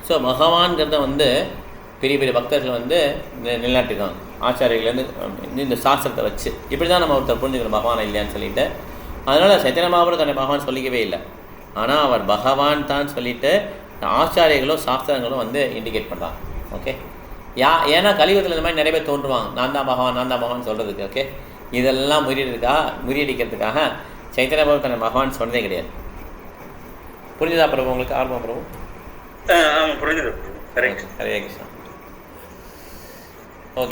ஸோ பகவான்கிறத வந்து பெரிய பெரிய பக்தர்கள் வந்து நிலைநாட்டிருக்காங்க. ஆச்சாரியர்கள்லேருந்து இந்த சாஸ்திரத்தை வச்சு இப்படி தான் நம்ம ஒருத்தர் புரிஞ்சுக்கணும் பகவான் இல்லையான்னு சொல்லிட்டு. அதனால் சைத்தன்ய மகாபிரபு தன்னை பகவான் சொல்லிக்கவே இல்லை. ஆனால் அவர் பகவான் தான் சொல்லிட்டு ஆச்சாரியர்களும் சாஸ்திரங்களும் வந்து இண்டிகேட் பண்ணுறாங்க. ஓகே, ஏன்னா கலியுகத்தில் இந்த மாதிரி நிறைய பேர் தோன்றுவாங்க, நான் தான் பகவான் சொல்கிறதுக்கு. ஓகே, இதெல்லாம் முறியடிக்கிறதுக்காக சைத்தன்ய மகாபிரபு தன்னை பகவான் சொன்னதே கிடையாது. புரிஞ்சுதா பிரபு உங்களுக்கு? ஆர்வம் பிரபு? புரிஞ்சுது. ஹரே கிருஷ்ணா.